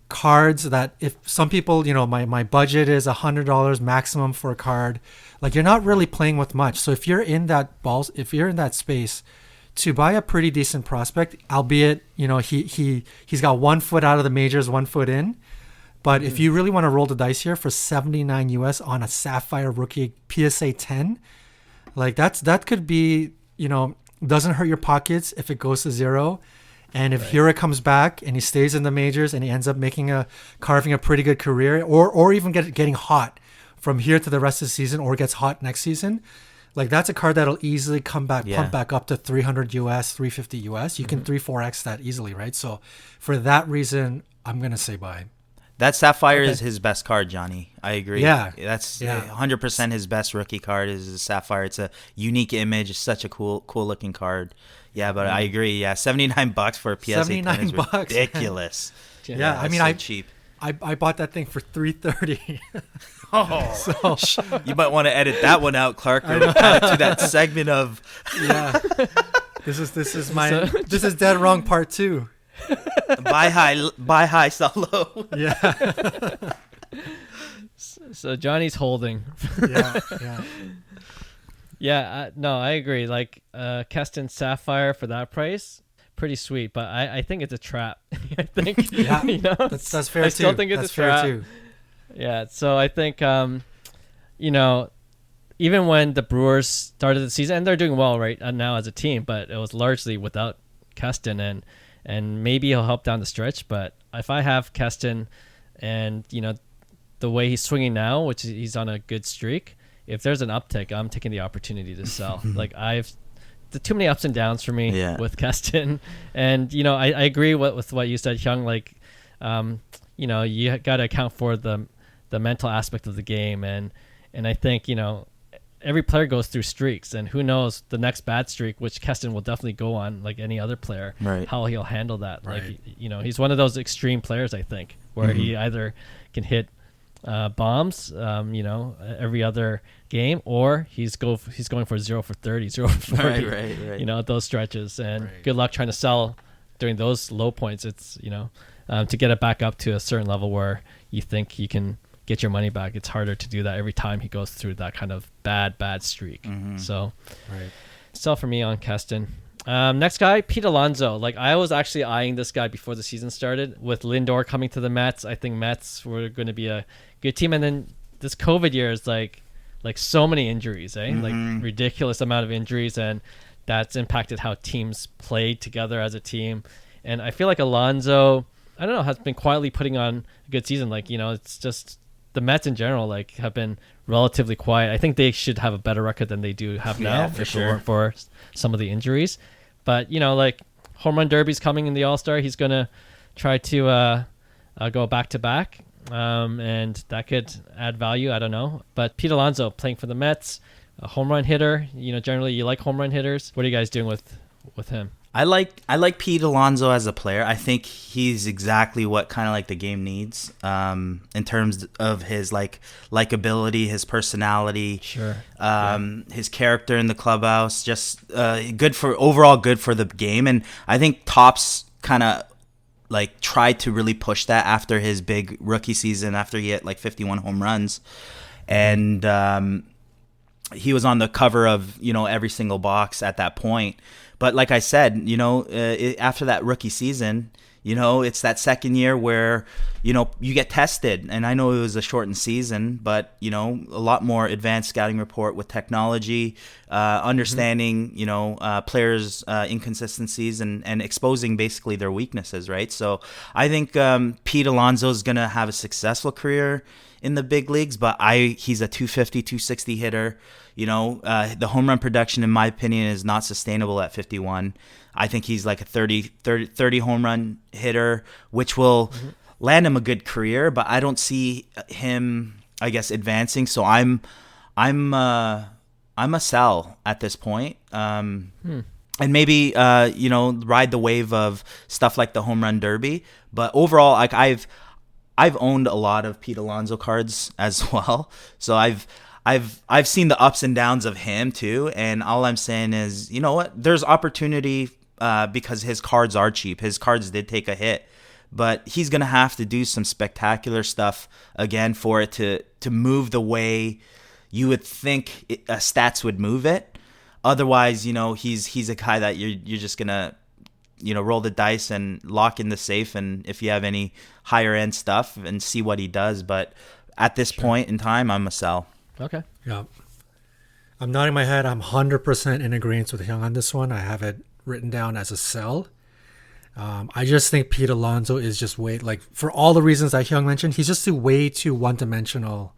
cards that, if some people, my budget is $100 maximum for a card, like you're not really playing with much. So if you're in if you're in that space, to buy a pretty decent prospect, albeit, he's got 1 foot out of the majors, 1 foot in. But if you really want to roll the dice here for $79 US on a Sapphire rookie PSA 10, like that could be, doesn't hurt your pockets if it goes to zero. And if Hiura comes back and he stays in the majors and he ends up carving a pretty good career, or even getting hot from here to the rest of the season, or gets hot next season, like that's a card that'll easily pump back up to 300 US, 350 US. You can 3-4x that easily, right? So for that reason, I'm going to say buy. That Sapphire is his best card, Johnny. I agree. Yeah. That's 100% his best rookie card is the Sapphire. It's a unique image. It's such a cool looking card. Yeah, but I agree. Yeah, $79 for a PSA 10 is ridiculous. Yeah, I mean, so cheap. I bought that thing for $330. So you might want to edit that one out, Clark, or add it to that segment of. Yeah, this is dead wrong part 2. Buy high, sell low. Yeah. So Johnny's holding. Yeah. No, I agree. Like Keston Sapphire for that price, pretty sweet. But I think it's a trap. I think. Yeah. That's fair too. I still think it's a trap. Too. Yeah. So I think even when the Brewers started the season, and they're doing well right now as a team, but it was largely without Keston, and maybe he'll help down the stretch. But if I have Keston and, the way he's swinging now, which he's on a good streak, if there's an uptick, I'm taking the opportunity to sell. Like too many ups and downs for me with Keston. And, I agree with what you said, Hyung. Like, you got to account for the mental aspect of the game. And I think, every player goes through streaks, and who knows the next bad streak, which Keston will definitely go on, like any other player, how he'll handle that. Right. Like, he's one of those extreme players, I think, where he either can hit bombs, every other game, or he's going for 0 for 30, 0 for 40, right. Those stretches. And good luck trying to sell during those low points. It's, to get it back up to a certain level where you think you can get your money back. It's harder to do that every time he goes through that kind of bad streak. So sell for me on Keston. Next guy, Pete Alonso. Like, I was actually eyeing this guy before the season started. With Lindor coming to the Mets, I think Mets were going to be a good team. And then this COVID year is like so many injuries, like ridiculous amount of injuries, and that's impacted how teams played together as a team. And I feel like Alonso, I don't know, has been quietly putting on a good season. Like, it's just the Mets in general, like, have been relatively quiet. I think they should have a better record than they do have now, if it weren't for some of the injuries. But, like, home run derby's coming in the All-Star. He's going to try to go back-to-back, and that could add value. I don't know. But Pete Alonso playing for the Mets, a home run hitter. Generally you like home run hitters. What are you guys doing with him? I like Pete Alonso as a player. I think he's exactly what kind of like the game needs, in terms of his likability, his personality, his character in the clubhouse. Just good for the game. And I think Topps kind of like tried to really push that after his big rookie season, after he hit like 51 home runs, and he was on the cover of every single box at that point. But like I said, after that rookie season, it's that second year where, you get tested. And I know it was a shortened season, but, a lot more advanced scouting report with technology, understanding, players' inconsistencies and exposing basically their weaknesses, right? So I think Pete Alonso is going to have a successful career in the big leagues, but he's a 250, 260 hitter. The home run production, in my opinion, is not sustainable at 51. I think he's like a 30 home run hitter, which will land him a good career, but I don't see him, I guess, advancing. So I'm a sell at this point. And maybe ride the wave of stuff like the home run derby. But overall, like I've owned a lot of Pete Alonso cards as well. So I've seen the ups and downs of him too, and all I'm saying is, you know what? There's opportunity because his cards are cheap. His cards did take a hit, but he's gonna have to do some spectacular stuff again for it to move the way you would think stats would move it. Otherwise, he's a guy that you're just gonna roll the dice and lock in the safe, and if you have any higher end stuff and see what he does. But at this point in time, I'm a sell. Okay. Yeah. I'm nodding my head. I'm 100% in agreement with Hyung on this one. I have it written down as a sell. I just think Pete Alonso is just for all the reasons that Hyung mentioned, he's just way too one-dimensional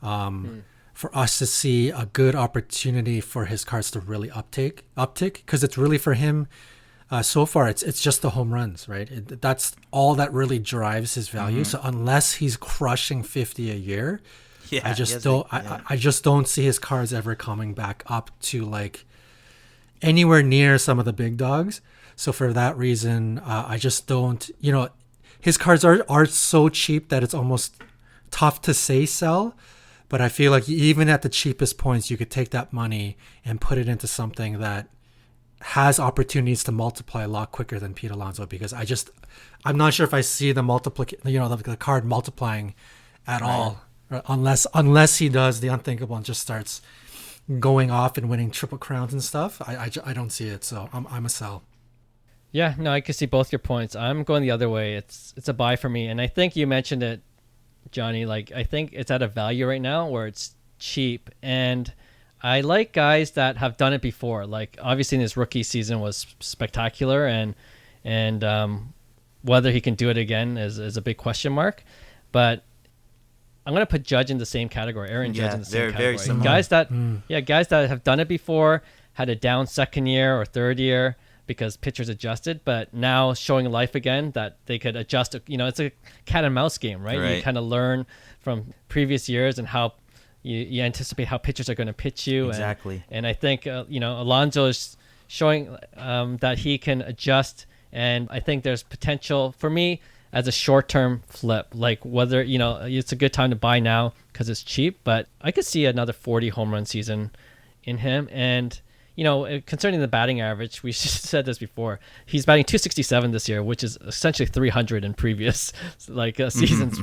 for us to see a good opportunity for his cards to really uptick, because it's really for him. So far, it's just the home runs, right? That's all that really drives his value. So unless he's crushing 50 a year, I just don't see his cards ever coming back up to anywhere near some of the big dogs. So for that reason, I just don't. His cards are so cheap that it's almost tough to say sell. But I feel like even at the cheapest points, you could take that money and put it into something that has opportunities to multiply a lot quicker than Pete Alonso, because I'm not sure if I see the card multiplying at all, unless he does the unthinkable and just starts going off and winning triple crowns and stuff. I don't see it, so I'm a sell. Yeah, no, I can see both your points. I'm going the other way. It's a buy for me, and I think you mentioned it, Johnny. I think it's at a value right now where it's cheap, and I like guys that have done it before. Obviously in his rookie season was spectacular, and whether he can do it again is a big question mark. But I'm gonna put Judge in the same category. Aaron Judge in the same category. Very similar. Guys that have done it before, had a down second year or third year because pitchers adjusted, but now showing life again that they could adjust. It's a cat and mouse game, right? You kind of learn from previous years and how you anticipate how pitchers are going to pitch you. Exactly. And I think, Alonso is showing that he can adjust. And I think there's potential for me as a short-term flip, whether, it's a good time to buy now because it's cheap, but I could see another 40 home run season in him. And, concerning the batting average, we said this before, he's batting 267 this year, which is essentially 300 in previous seasons,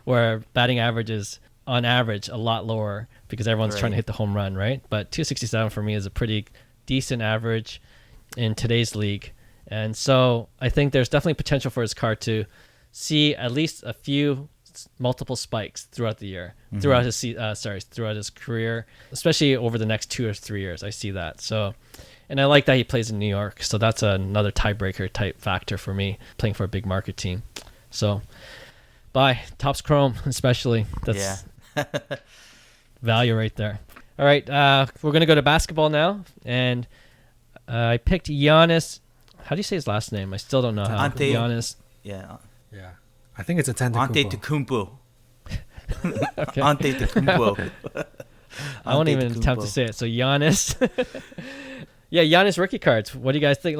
where batting average is on average a lot lower because everyone's trying to hit the home run, right? But 267 for me is a pretty decent average in today's league. And so I think there's definitely potential for his card to see at least a few multiple spikes throughout the year, throughout his career, especially over the next 2 or 3 years. I see that. So, and I like that he plays in New York. So that's another tiebreaker type factor for me, playing for a big market team. So buy Topps Chrome, especially. That's value right there. All right. We're going to go to basketball now. And I picked Giannis. How do you say his last name? I still don't know how. Giannis. Yeah. I think it's Antetokounmpo. Okay. Antetokounmpo. I won't even attempt to say it. So Giannis. Yeah, Giannis rookie cards. What do you guys think?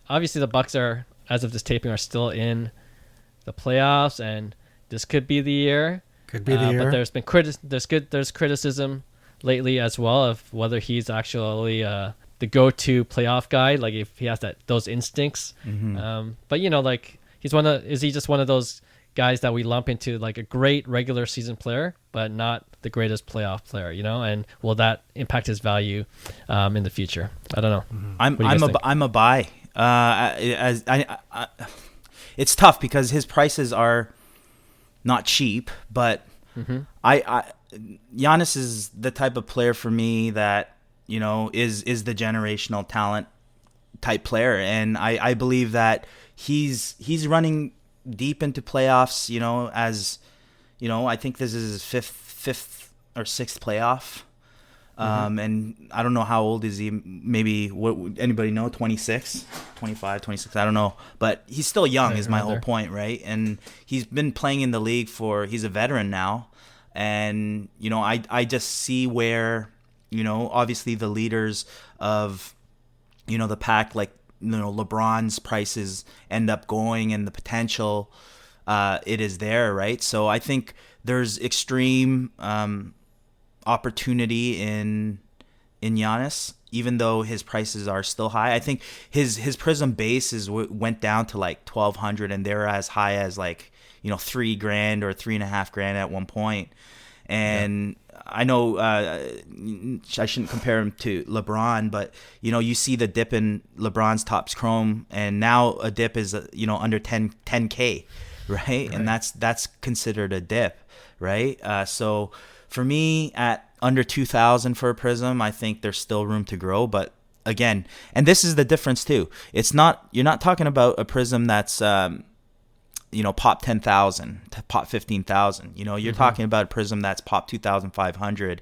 Obviously the Bucks are, as of this taping, are still in the playoffs, and this could be the year. Could be the year. But there's been there's criticism lately as well of whether he's actually the go-to playoff guy, if he has those instincts. But is he just one of those guys that we lump into a great regular season player, but not the greatest playoff player, and will that impact his value in the future? I don't know. I'm a buy. It's tough because his prices are not cheap, but Giannis is the type of player for me that is the generational talent type player, and I believe that he's running deep into playoffs. As I think this is his fifth or sixth playoff. And I don't know how old is he. Maybe anybody know? 26, 25, 26. I don't know, but he's still young. Is my whole point, right? And he's been playing in the league he's a veteran now, and I just see where obviously the leaders of the pack, LeBron's prices end up going, and the potential it is there, right? So I think there's extreme opportunity in Giannis, even though his prices are still high. I think his Prism base went down to like 1,200, and they're as high as like $3,000 or $3,500 at one point. And I know I shouldn't compare him to LeBron, but you see the dip in LeBron's Topps Chrome, and now a dip is under 10K, right? And that's considered a dip, right? So for me, at under 2,000 for a Prism, I think there's still room to grow. But again, and this is the difference too. You're not talking about a Prism that's pop 10,000 to pop 15,000. You're talking about a Prism that's pop 2,500,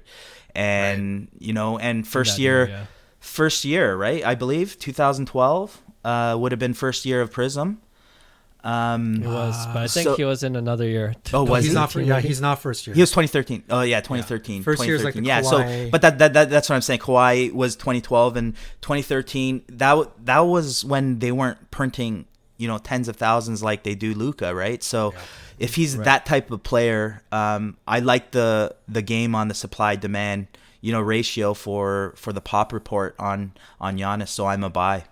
and and first year, right? I believe 2012 would have been first year of Prism. It was, but I think he was in another year. Oh, was he's not? He's not first year. He was 2013. Oh yeah, 2013. First year is like the yeah. Kawhi. So, but that's what I'm saying. Kawhi was 2012 and 2013. That was when they weren't printing tens of thousands like they do Luka, right? So, if he's that type of player, I like the game on the supply demand ratio for the pop report on Giannis. So I'm a buy.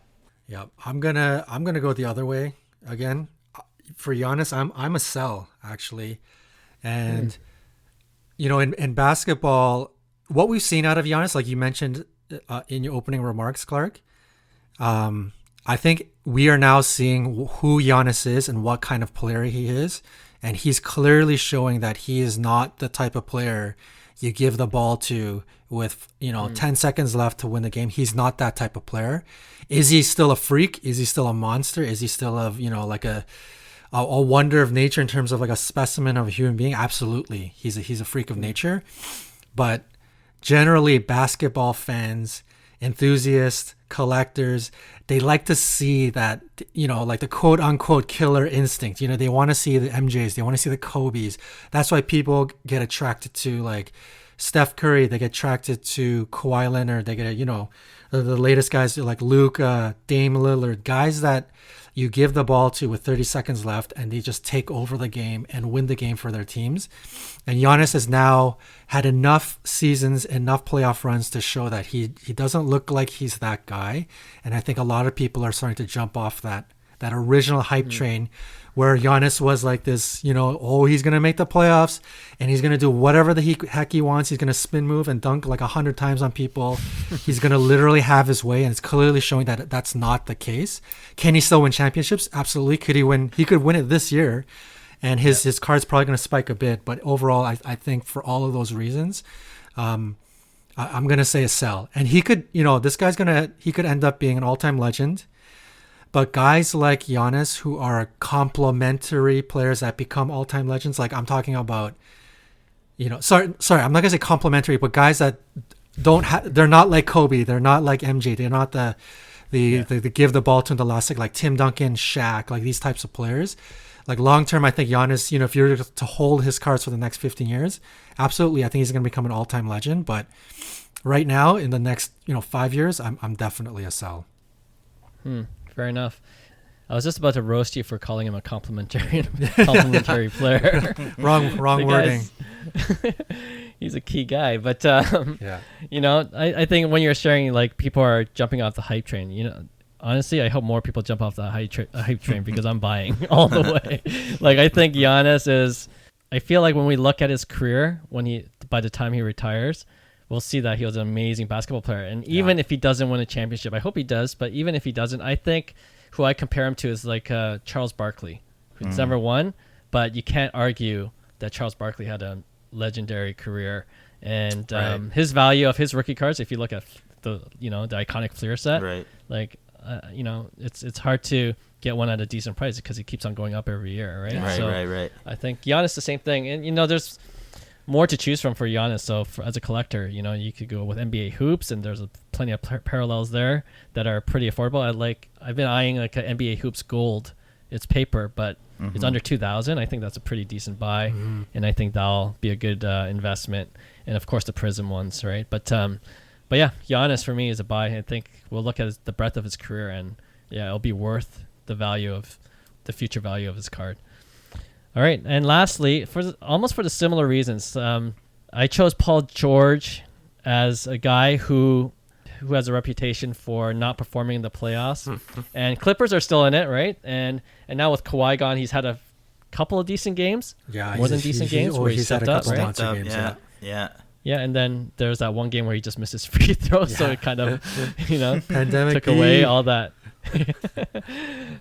Yeah, I'm gonna go the other way again. For Giannis, I'm a sell actually, and in basketball, what we've seen out of Giannis, like you mentioned in your opening remarks, Clark, I think we are now seeing who Giannis is and what kind of player he is, and he's clearly showing that he is not the type of player you give the ball to with 10 seconds left to win the game. He's not that type of player. Is he still a freak? Is he still a monster? Is he still like a wonder of nature in terms of like a specimen of a human being? Absolutely. He's a freak of nature. But generally, basketball fans, enthusiasts, collectors, they like to see that, like the quote unquote killer instinct. They want to see the MJs, they want to see the Kobes. That's why people get attracted to like Steph Curry, they get attracted to Kawhi Leonard, they get, the latest guys like Luka, Dame Lillard, guys that you give the ball to with 30 seconds left and they just take over the game and win the game for their teams. And Giannis has now had enough seasons, enough playoff runs to show that he doesn't look like he's that guy. And I think a lot of people are starting to jump off that original hype train where Giannis was like this, he's going to make the playoffs and he's going to do whatever the heck he wants. He's going to spin move and dunk like 100 times on people. He's going to literally have his way. And it's clearly showing that that's not the case. Can he still win championships? Absolutely. Could he win? He could win it this year. And his card's probably going to spike a bit. But overall, I think for all of those reasons, I'm going to say a sell. And he could, this guy's he could end up being an all-time legend. But guys like Giannis, who are complementary players that become all-time legends, like I'm talking about, sorry, I'm not gonna say complementary, but guys that they're not like Kobe, they're not like MJ, they're not the give the ball to the last like Tim Duncan, Shaq, like these types of players. Like long term, I think Giannis, if you're to hold his cards for the next 15 years, absolutely, I think he's gonna become an all-time legend. But right now, in the next 5 years, I'm definitely a sell. Fair enough. I was just about to roast you for calling him a complimentary player. wrong wording. He's a key guy, but I think when you're sharing, like people are jumping off the hype train. Honestly, I hope more people jump off the hype train because I'm buying all the way. Like I think Giannis is. I feel like when we look at his career, by the time he retires, we'll see that he was an amazing basketball player. And even if he doesn't win a championship, I hope he does, but even if he doesn't, I think who I compare him to is like Charles Barkley, who's never won, but you can't argue that Charles Barkley had a legendary career. And his value of his rookie cards, if you look at the iconic Fleer set, like, it's hard to get one at a decent price because it keeps on going up every year, right? Right. I think Giannis the same thing. And, there's more to choose from for Giannis. So as a collector, you could go with NBA hoops, and there's plenty of parallels there that are pretty affordable. I've been eyeing like an NBA hoops gold. It's paper, but it's under 2,000. I think that's a pretty decent buy, and I think that'll be a good investment. And of course the Prism ones, right? But yeah, Giannis for me is a buy. I think we'll look at the breadth of his career, and it'll be worth the future value of his card. All right, and lastly, for the similar reasons, I chose Paul George as a guy who has a reputation for not performing in the playoffs. And Clippers are still in it, right? And now with Kawhi gone, he's had a couple of decent games. Yeah, more than decent games where he stepped up, right? Yeah, and then there's that one game where he just missed his free throw, so it kind of, Pandemic took away all that.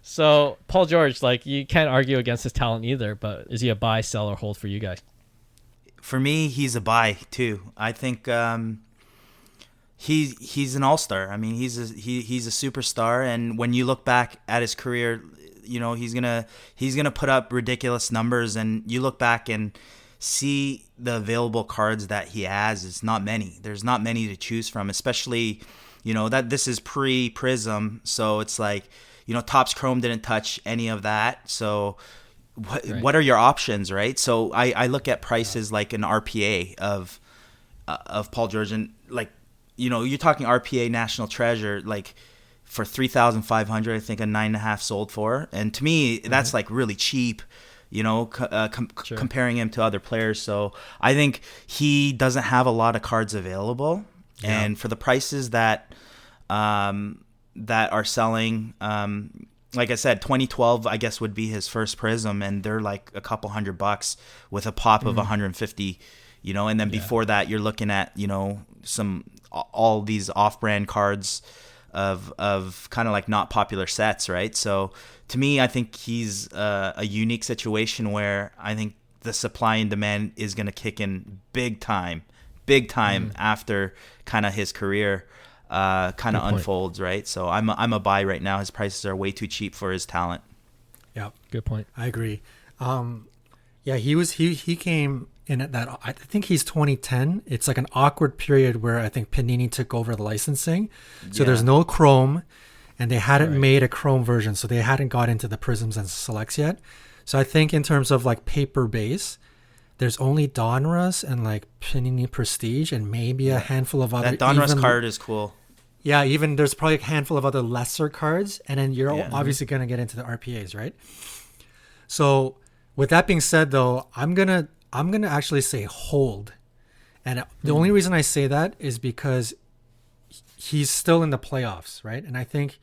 So Paul George, like, you can't argue against his talent either, but is he a buy, sell, or hold for you guys? For me, he's a buy too. I think he's an all-star. I mean, he's a superstar, and when you look back at his career, he's gonna put up ridiculous numbers, and you look back and see the available cards that he has. It's not many. There's not many to choose from, especially that this is pre-Prism, so it's like Topps Chrome didn't touch any of that. So what are your options, right? So I look at prices like an RPA of Paul George, and like you're talking RPA National Treasure, like for 3,500, I think a 9.5 sold for, and to me that's like really cheap. Comparing him to other players. So I think he doesn't have a lot of cards available. Yeah. And for the prices that are selling, like I said, 2012, I guess, would be his first Prism, and they're like a couple $100 with a pop of 150, and then before that, you're looking at, all these off-brand cards of kind of like not popular sets, right? So to me, I think he's a unique situation where I think the supply and demand is going to kick in big time after kind of his career kind of unfolds, right? So I'm a buy right now. His prices are way too cheap for his talent. Yeah, good point. I agree. He came in at that. I think he's 2010. It's like an awkward period where I think Panini took over the licensing, so there's no Chrome. And they hadn't made a Chrome version, so they hadn't got into the Prisms and Selects yet. So I think in terms of like paper base, there's only Donruss and like Panini Prestige and maybe a handful of other. That Donruss card is cool. Yeah, even there's probably a handful of other lesser cards, and then you're obviously gonna get into the RPAs, right? So with that being said, though, I'm gonna actually say hold, and the only reason I say that is because he's still in the playoffs, right? And I think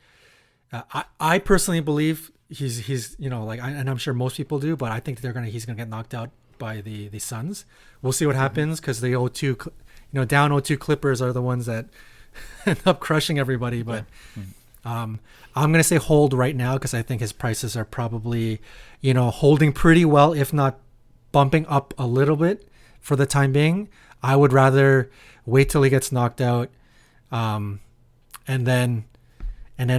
I personally believe he's and I'm sure most people do, but I think he's gonna get knocked out by the Suns. We'll see what happens, because the 0-2 down 0-2 Clippers are the ones that end up crushing everybody. But I'm gonna say hold right now, because I think his prices are probably holding pretty well, if not bumping up a little bit for the time being. I would rather wait till he gets knocked out. And then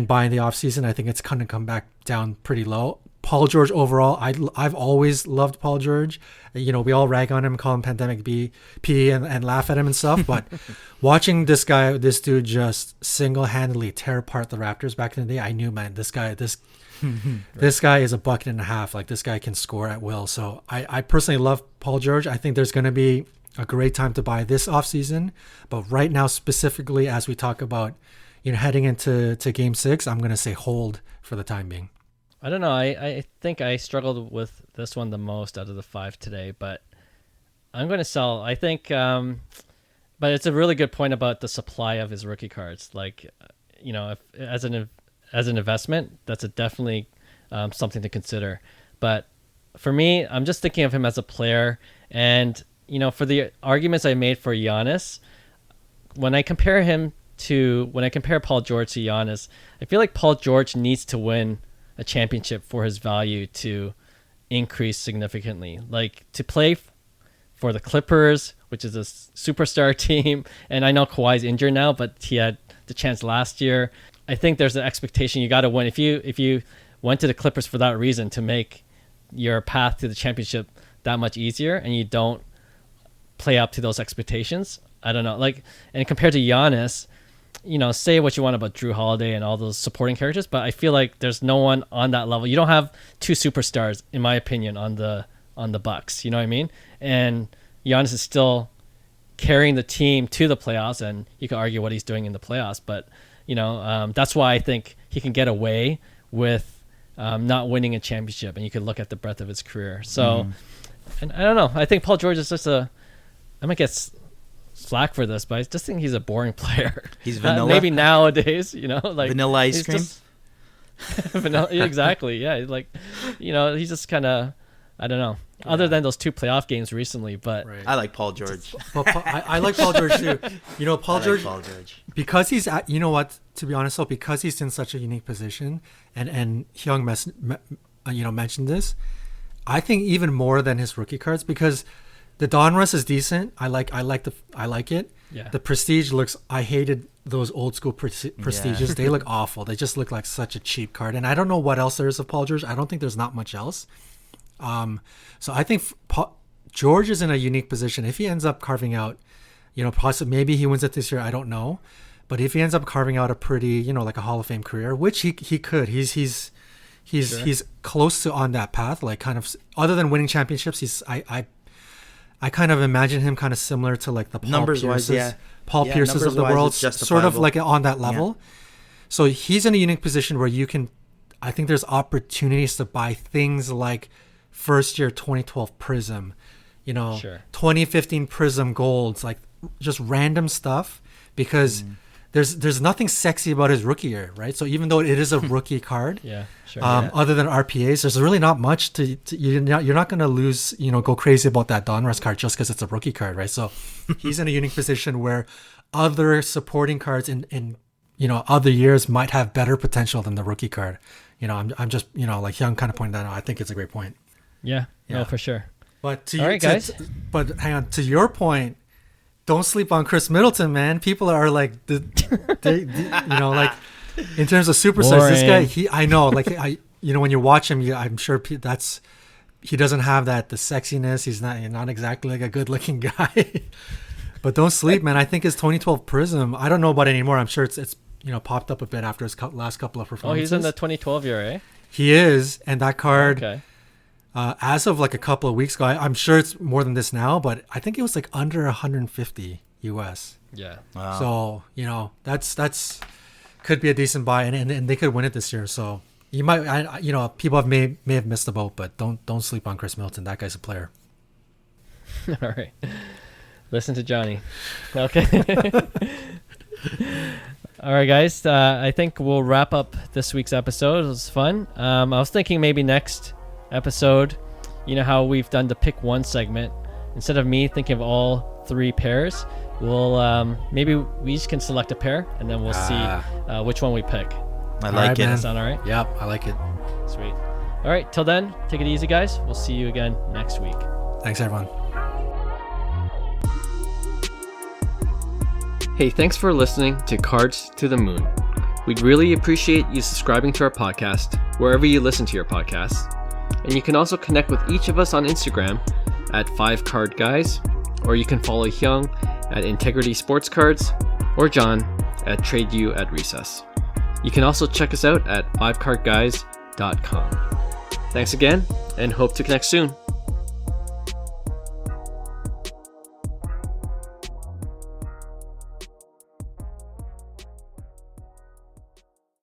buy in the off season. I think it's going to come back down pretty low. Paul George overall, I've always loved Paul George. We all rag on him, call him Pandemic P and laugh at him and stuff. But watching this dude just single-handedly tear apart the Raptors back in the day, I knew, man, this guy is a bucket and a half. Like, this guy can score at will. So I personally love Paul George. I think there's going to be a great time to buy this offseason. But right now, specifically, as we talk about, heading into Game 6, I'm going to say hold for the time being. I don't know. I think I struggled with this one the most out of the 5 today, but I'm going to sell. I think, but it's a really good point about the supply of his rookie cards. Like, if, as an investment, that's definitely something to consider. But for me, I'm just thinking of him as a player, and for the arguments I made for Giannis, when I compare Paul George to Giannis, I feel like Paul George needs to win a championship for his value to increase significantly. Like, to play for the Clippers, which is a superstar team, and I know Kawhi's injured now, but he had the chance last year. I think there's an expectation you got to win. If you went to the Clippers for that reason, to make your path to the championship that much easier, and you don't play up to those expectations, I don't know. Like, and compared to Giannis, say what you want about Drew Holiday and all those supporting characters, but I feel like there's no one on that level. You don't have two superstars, in my opinion, on the Bucks. You know what I mean? And Giannis is still carrying the team to the playoffs, and you can argue what he's doing in the playoffs, but that's why I think he can get away with not winning a championship, and you can look at the breadth of his career. So, and I don't know. I think Paul George is just a I might get slack for this, but I just think he's a boring player. He's vanilla. Maybe nowadays, like Vanilla ice he's cream. just- vanilla, exactly. Yeah, he's just kind of, I don't know. Other than those 2 playoff games recently, but Right. I like Paul George. But I like Paul George too. Paul George, Paul George. because he's at, you know what? To be honest, though, because he's in such a unique position, and Hyung mentioned this, I think even more than his rookie cards, because the Donruss is decent. I like it. Yeah. The Prestige looks. I hated those old school Prestiges. Yeah. They look awful. They just look like such a cheap card. And I don't know what else there is of Paul George. I don't think there's not much else. So I think George is in a unique position. If he ends up carving out, possibly maybe he wins it this year. I don't know, but if he ends up carving out a pretty, like a Hall of Fame career, which he could, he's close to on that path. Like kind of other than winning championships, I kind of imagine him kind of similar to like the Paul Pierces, Pierces of the world, sort of like on that level. Yeah. So he's in a unique position where I think there's opportunities to buy things like first year 2012 Prism, 2015 Prism Golds, like just random stuff, because there's nothing sexy about his rookie year, right? So even though it is a rookie card, other than RPAs, there's really not much you're not going to lose, go crazy about that Donruss card just because it's a rookie card, right? So he's in a unique position where other supporting cards in other years might have better potential than the rookie card. I'm just, like Hyung kind of pointed that out. I think it's a great point. Yeah, no, for sure. But guys. But hang on, to your point, don't sleep on Chris Middleton, man. People are like, like in terms of superstars, this guy, I know, like when you watch him, I'm sure he doesn't have the sexiness. He's not exactly like a good looking guy. But don't sleep, man. I think his 2012 Prism, I don't know about it anymore. I'm sure it's popped up a bit after his last couple of performances. Oh, he's in the 2012 year, eh? He is, and that card, as of like a couple of weeks ago, I'm sure it's more than this now, but I think it was like under 150 US. Yeah. Wow. So that's could be a decent buy, and they could win it this year. So you might, people may have missed the boat, but don't sleep on Chris Middleton. That guy's a player. All right. Listen to Johnny. Okay. All right, guys. I think we'll wrap up this week's episode. It was fun. I was thinking maybe next episode, how we've done the pick one segment. Instead of me thinking of all 3 pairs, we'll maybe we each can select a pair, and then we'll see which one we pick. I like it. Man. Sound all right? Yep, I like it. Sweet. All right. Till then, take it easy, guys. We'll see you again next week. Thanks, everyone. Hey, thanks for listening to Cards to the Moon. We'd really appreciate you subscribing to our podcast wherever you listen to your podcasts. And you can also connect with each of us on Instagram at 5cardguys, or you can follow Hyung at Integrity Sports Cards, or John at TradeU at Recess. You can also check us out at 5cardguys.com. Thanks again, and hope to connect soon.